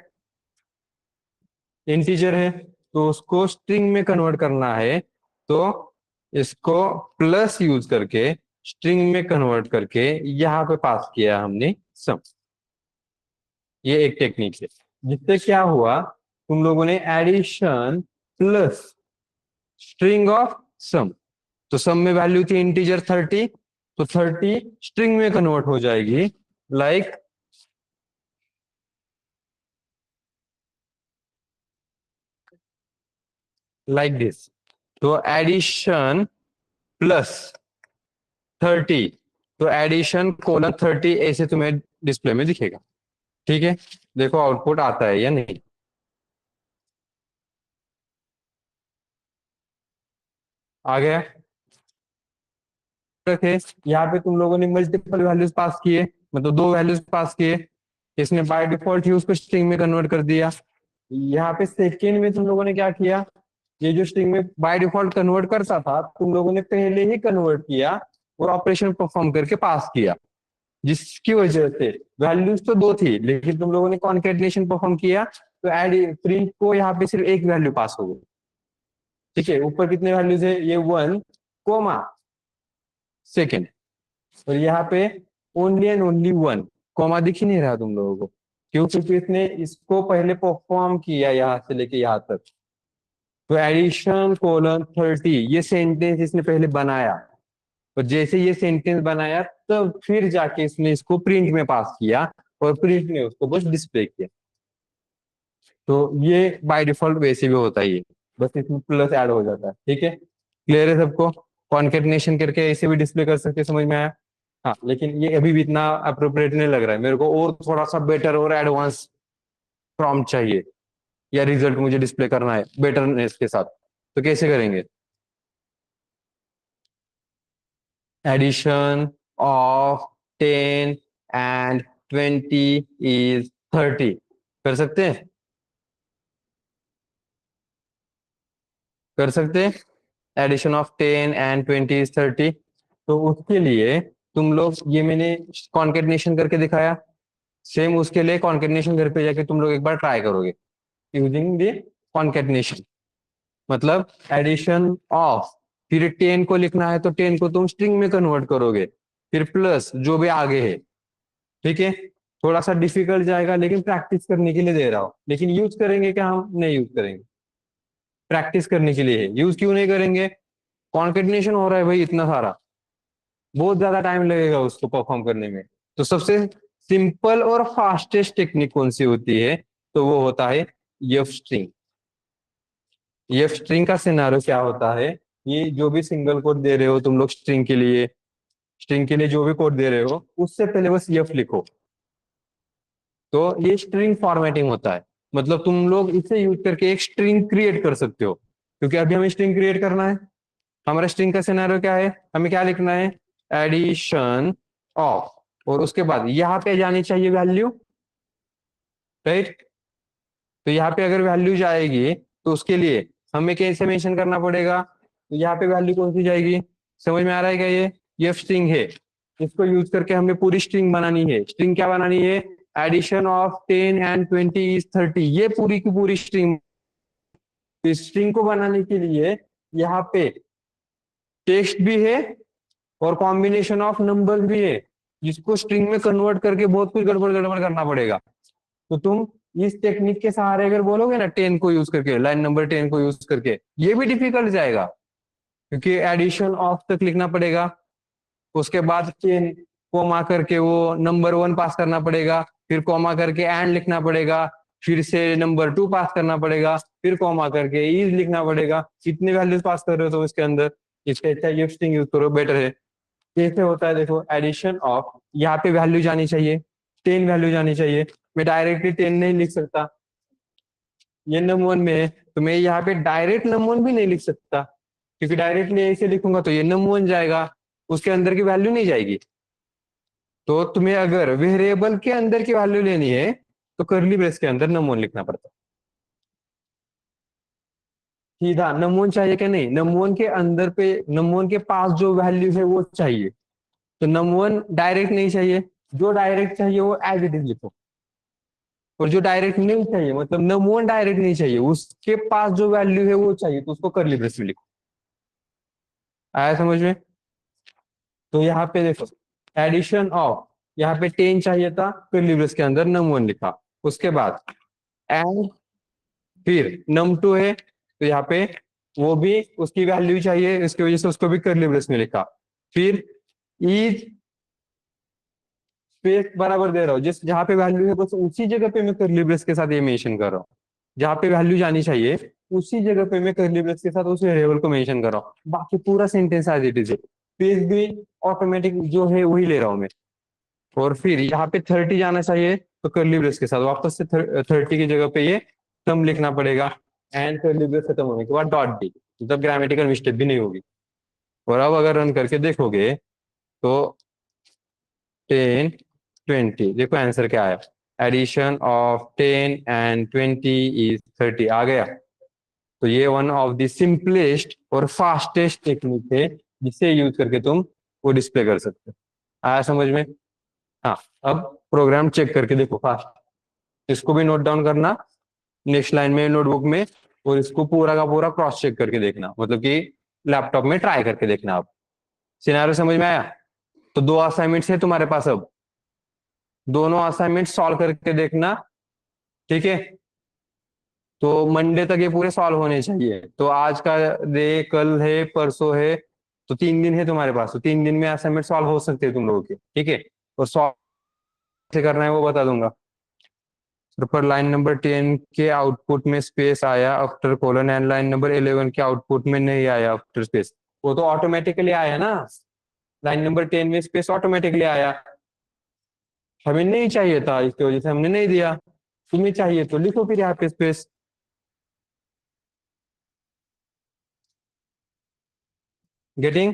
इंटीजर है, तो उसको स्ट्रिंग में कन्वर्ट करना है। तो इसको प्लस यूज करके स्ट्रिंग में कन्वर्ट करके यहाँ पे पास किया हमने सम। ये एक टेक्निक है, जिससे क्या हुआ, तुम लोगों ने addition plus string of some, तो सम में वैल्यू थी इंटीजर 30, तो 30 स्ट्रिंग में कन्वर्ट हो जाएगी, लाइक लाइक दिस। तो एडिशन प्लस 30, तो एडिशन कोलन 30 ऐसे तुम्हें डिस्प्ले में दिखेगा। ठीक है, देखो आउटपुट आता है या नहीं। आ गया। रखे, यहाँ पे तुम लोगों ने मल्टीपल वैल्यूज पास किए, मतलब दो वैल्यूज पास किए, इसने बाय डिफॉल्ट ही उसको स्ट्रिंग में कन्वर्ट कर दिया, यहाँ पे सेकेंड में तुम लोगों ने क्या किया, ये जो स्ट्रिंग में बाय डिफॉल्ट कन्वर्ट करता था तुम लोगों ने पहले ही कन्वर्ट किया और ऑपरेशन परफॉर्म करके पास किया, जिसकी वजह से वैल्यूज तो दो थी लेकिन तुम लोगों ने कॉन्केटनेशन परफॉर्म किया तो एड प्रिंट को यहाँ पे सिर्फ एक वैल्यू पास हो गई। ठीक है, ऊपर कितने वैल्यूज है, ये 1 सेकेंड, और यहाँ पे ओनली एंड ओनली 1 दिख ही नहीं रहा तुम लोगों को, क्यों, क्योंकि इसने इसको पहले परफॉर्म किया यहाँ से लेके यहाँ तक। तो एडिशन कोलन 30 ये सेंटेंस इसने पहले बनाया, और जैसे ये सेंटेंस बनाया तो फिर जाके इसने इसको प्रिंट में पास किया और प्रिंट में उसको बस डिस्प्ले किया। तो ये बाय डिफॉल्ट वैसे भी होता ही है, बस इसमें प्लस ऐड हो जाता है। ठीक है, क्लियर है सबको, कॉन्केटनेशन करके ऐसे भी डिस्प्ले कर सकते, समझ में आया। हाँ, लेकिन ये अभी भी इतना अप्रोप्रिएट नहीं लग रहा है मेरे को, और थोड़ा सा बेटर और एडवांस प्रॉम्प्ट चाहिए, या रिजल्ट मुझे डिस्प्ले करना है बेटरनेस के साथ। तो कैसे करेंगे, एडिशन ऑफ 10 and 20 इज 30, कर सकते हैं, कर सकते हैं, एडिशन ऑफ 10 and 20 इज 30। तो उसके लिए तुम लोग, ये मैंने कॉन्केटनेशन करके दिखाया, सेम उसके लिए कॉन्केटनेशन घर पे जाके तुम लोग एक बार ट्राई करोगे यूजिंग द कॉन्केटनेशन। मतलब एडिशन ऑफ, फिर 10 को लिखना है तो 10 को तुम स्ट्रिंग में कन्वर्ट करोगे, फिर प्लस जो भी आगे है। ठीक है, थोड़ा सा डिफिकल्ट जाएगा लेकिन प्रैक्टिस करने के लिए दे रहा हूं, लेकिन यूज करेंगे क्या, हम नहीं यूज करेंगे, प्रैक्टिस करने के लिए है, यूज क्यों नहीं करेंगे, कॉन्केटनेशन हो रहा है भाई इतना सारा, बहुत ज्यादा टाइम लगेगा उसको परफॉर्म करने में। तो सबसे सिंपल और फास्टेस्ट टेक्निक कौन सी होती है, तो वो होता है एफ स्ट्रिंग। एफ स्ट्रिंग का सिनारो क्या होता है, ये जो भी सिंगल कोड दे रहे हो तुम लोग स्ट्रिंग के लिए, स्ट्रिंग के लिए जो भी कोड दे रहे हो उससे पहले बस एफ लिखो, तो ये स्ट्रिंग फॉर्मेटिंग होता है। मतलब तुम लोग इसे यूज करके एक स्ट्रिंग क्रिएट कर सकते हो, क्योंकि अभी हमें स्ट्रिंग क्रिएट करना है। हमारा स्ट्रिंग का सिनेरियो क्या है, हमें क्या लिखना है, एडिशन ऑफ, और उसके बाद यहाँ पे जानी चाहिए वैल्यू, राइट। तो यहाँ पे अगर वैल्यू जाएगी तो उसके लिए हमें कैसे मेंशन करना पड़ेगा, तो यहाँ पे वैल्यू कौन सी जाएगी, समझ में आ रहा है क्या, ये स्ट्रिंग है, इसको यूज करके हमें पूरी स्ट्रिंग बनानी है। स्ट्रिंग क्या बनानी है, एडिशन ऑफ 10 and 20 इज 30, ये पूरी की पूरी स्ट्रिंग। स्ट्रिंग को बनाने के लिए यहाँ पे टेक्स्ट भी है और कॉम्बिनेशन ऑफ नंबर भी है, जिसको स्ट्रिंग में कन्वर्ट करके बहुत कुछ गड़बड़ गड़बड़ करना पड़ेगा। तो तुम इस टेक्निक के सहारे अगर बोलोगे ना 10 को यूज करके, लाइन नंबर 10 को यूज करके, ये भी डिफिकल्ट जाएगा, क्योंकि एडिशन ऑफ तक लिखना पड़ेगा, उसके बाद 10 कोमा करके वो नंबर 1 पास करना पड़ेगा, फिर कोमा करके एंड लिखना पड़ेगा, फिर से नंबर 2 पास करना पड़ेगा, फिर कोमा करके इज लिखना पड़ेगा। कितने वैल्यूज पास कर रहे हो तो इसके अंदर, इसके अच्छा ये स्ट्रिंग यूज करो, बेटर है। कैसे होता है देखो, एडिशन ऑफ, यहाँ पे वैल्यू जानी चाहिए, 10 वैल्यू जानी चाहिए, मैं डायरेक्टली 10 नहीं लिख सकता, ये num1 में है, तो मैं यहाँ पे डायरेक्ट num1 भी नहीं लिख सकता, क्योंकि डायरेक्टली ऐसे लिखूंगा तो ये num1 जाएगा, उसके अंदर की वैल्यू नहीं जाएगी। तो तुम्हें अगर वेरिएबल के अंदर की वैल्यू लेनी है तो करली ब्रेस के अंदर num1 लिखना पड़ता है। सीधा num1 चाहिए क्या, नहीं, num1 के अंदर पे, num1 के पास जो वैल्यू है वो चाहिए, तो num1 डायरेक्ट नहीं चाहिए, जो डायरेक्ट चाहिए वो एज इट इज लिखो, और जो डायरेक्ट नहीं चाहिए, मतलब num1 डायरेक्ट नहीं चाहिए, उसके पास जो वैल्यू है वो चाहिए, तो उसको करली ब्रेस में लिखो। आया समझ में। तो यहाँ पे देखो, एडिशन ऑफ, यहाँ पे 10 चाहिए था, करली ब्रेस के अंदर num1 लिखा, उसके बाद एंड, फिर num2 है तो यहाँ पे वो भी उसकी वैल्यू चाहिए, इसकी वजह से उसको भी करली ब्रेस में लिखा, फिर इज स्पेस बराबर दे रहा हूँ, जिस जहाँ पे वैल्यू है बस उसी जगह पे मैं करली ब्रेस के साथ ये मेंशन कर रहा हूँ, जहाँ पे वैल्यू जानी चाहिए उसी जगह पे मैं करली ब्रेस के साथ उस वेरिएबल को मेंशन कर रहा हूँ, बाकी पूरा सेंटेंस एज इट इज है, स्पेस भी ऑटोमेटिक जो है वही ले रहा हूँ मैं। और फिर यहाँ पे 30 जाना चाहिए तो करली ब्रेस के साथ वापस से 30 की जगह पे ये सम लिखना पड़ेगा, एंड करली ब्रेस खत्म होने के बाद डॉट डी, मतलब ग्रामेटिकल मिस्टेक भी नहीं होगी। और अब अगर रन करके देखोगे तो 10 20 देखो आंसर क्या आया, एडिशन ऑफ 10 and 20 इज 30 आ गया। तो ये वन ऑफ द सिंपलेस्ट और फास्टेस्ट टेक्निक है जिसे यूज करके तुम वो डिस्प्ले कर सकते हो। आया समझ में? हाँ। अब प्रोग्राम चेक करके देखो फास्ट, इसको भी नोट डाउन करना नेक्स्ट लाइन में नोटबुक में, और इसको पूरा का पूरा क्रॉस चेक करके देखना, मतलब कि लैपटॉप में ट्राई करके देखना। आप सिनेरियो समझ में आया? तो दो असाइनमेंट्स है तुम्हारे पास, अब दोनों असाइनमेंट सॉल्व करके देखना। ठीक है, तो मंडे तक ये पूरे सॉल्व होने चाहिए। तो आज का डे, कल है, परसों है, तो 3 दिन है तुम्हारे पास। तो 3 दिन में असाइनमेंट सॉल्व हो सकते हैं तुम लोगों के। ठीक है, और सॉल्व कैसे करना है वो बता दूंगा। तो पर लाइन नंबर 10 के आउटपुट में स्पेस आया after colon, and line number 11 के आउटपुट में नहीं आया आफ्टर स्पेस। वो तो ऑटोमेटिकली आया ना, लाइन नंबर 10 में स्पेस ऑटोमेटिकली आया। हमें नहीं चाहिए था, इसकी वजह से हमने नहीं दिया। तुम्हें चाहिए तो लिखो फिर यहाँ पे स्पेस। गेटिंग?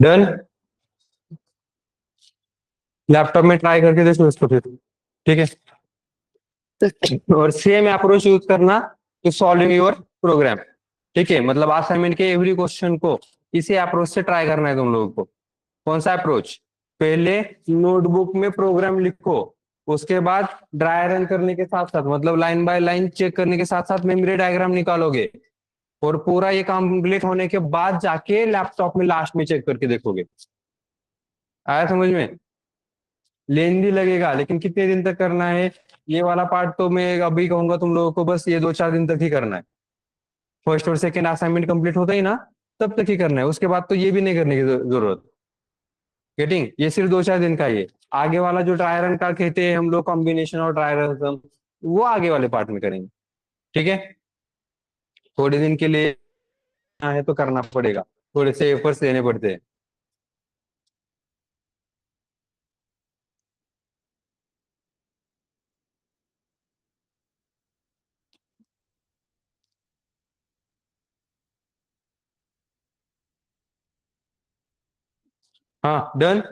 डन। लैपटॉप में ट्राई करके देखो इसको फिर। ठीक है, और सेम अप्रोच यूज करना टू सॉल्विंग योर प्रोग्राम। ठीक है, मतलब असाइनमेंट के एवरी क्वेश्चन को इसी अप्रोच से ट्राई करना है तुम लोगों को। कौन सा अप्रोच? पहले नोटबुक में प्रोग्राम लिखो, उसके बाद ड्राई रन करने के साथ साथ, मतलब लाइन बाय लाइन चेक करने के साथ साथ मेमोरी डायग्राम निकालोगे, और पूरा ये कंप्लीट होने के बाद जाके लैपटॉप में लास्ट में चेक करके देखोगे। आया समझ में? लेंदी लगेगा, लेकिन कितने दिन तक करना है ये वाला पार्ट तो मैं अभी कहूंगा तुम लोगों को बस ये 2-4 दिन तक ही करना है। फर्स्ट और सेकंड असाइनमेंट कंप्लीट होता ही ना, तब तक ही करना है। उसके बाद तो ये भी नहीं करने की जरूरत। गेटिंग? ये सिर्फ 2-4 दिन का ही है। आगे वाला जो ट्राई रन का कहते हैं हम लोग, कॉम्बिनेशन और ट्राई रन, वो आगे वाले पार्ट में करेंगे। ठीक है, थोड़े दिन के लिए है तो करना पड़ेगा, थोड़े से एफर्ट्स देने पड़ते हैं। हाँ, डन।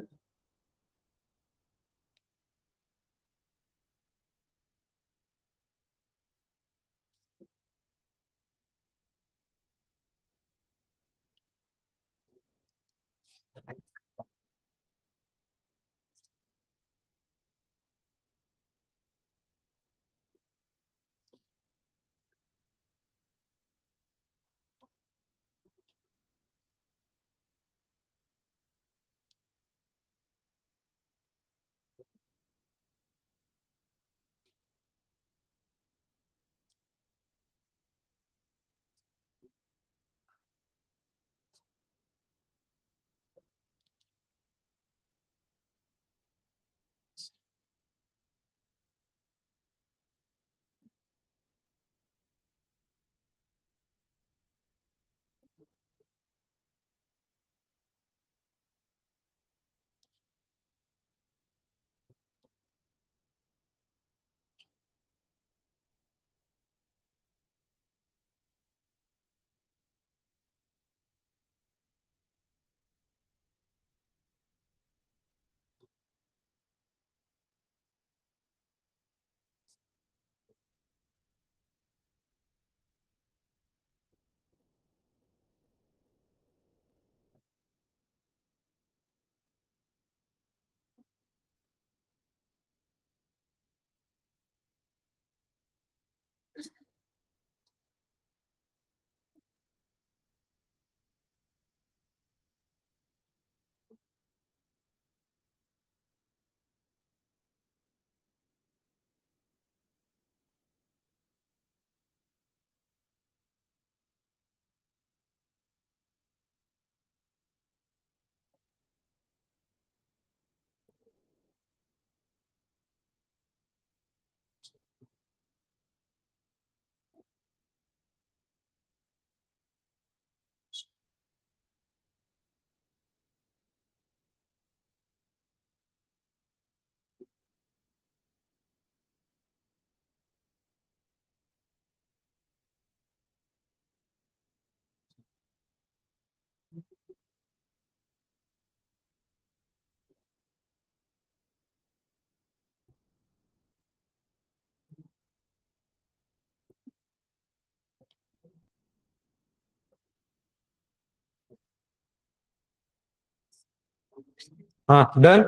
हाँ डन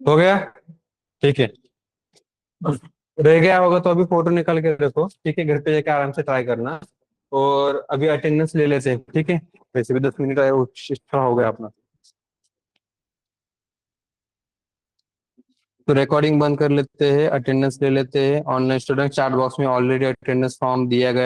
हो गया। ठीक है, रह गया होगा तो अभी फोटो निकाल के रखो, ठीक है, घर पे जाके आराम से ट्राई करना। और अभी अटेंडेंस ले लेते हैं, ठीक है, वैसे भी 10 मिनट एक्स्ट्रा हो गया अपना। तो रिकॉर्डिंग बंद कर लेते हैं, अटेंडेंस ले लेते हैं। ऑनलाइन स्टूडेंट, चैट बॉक्स में ऑलरेडी अटेंडेंस फॉर्म दिया गया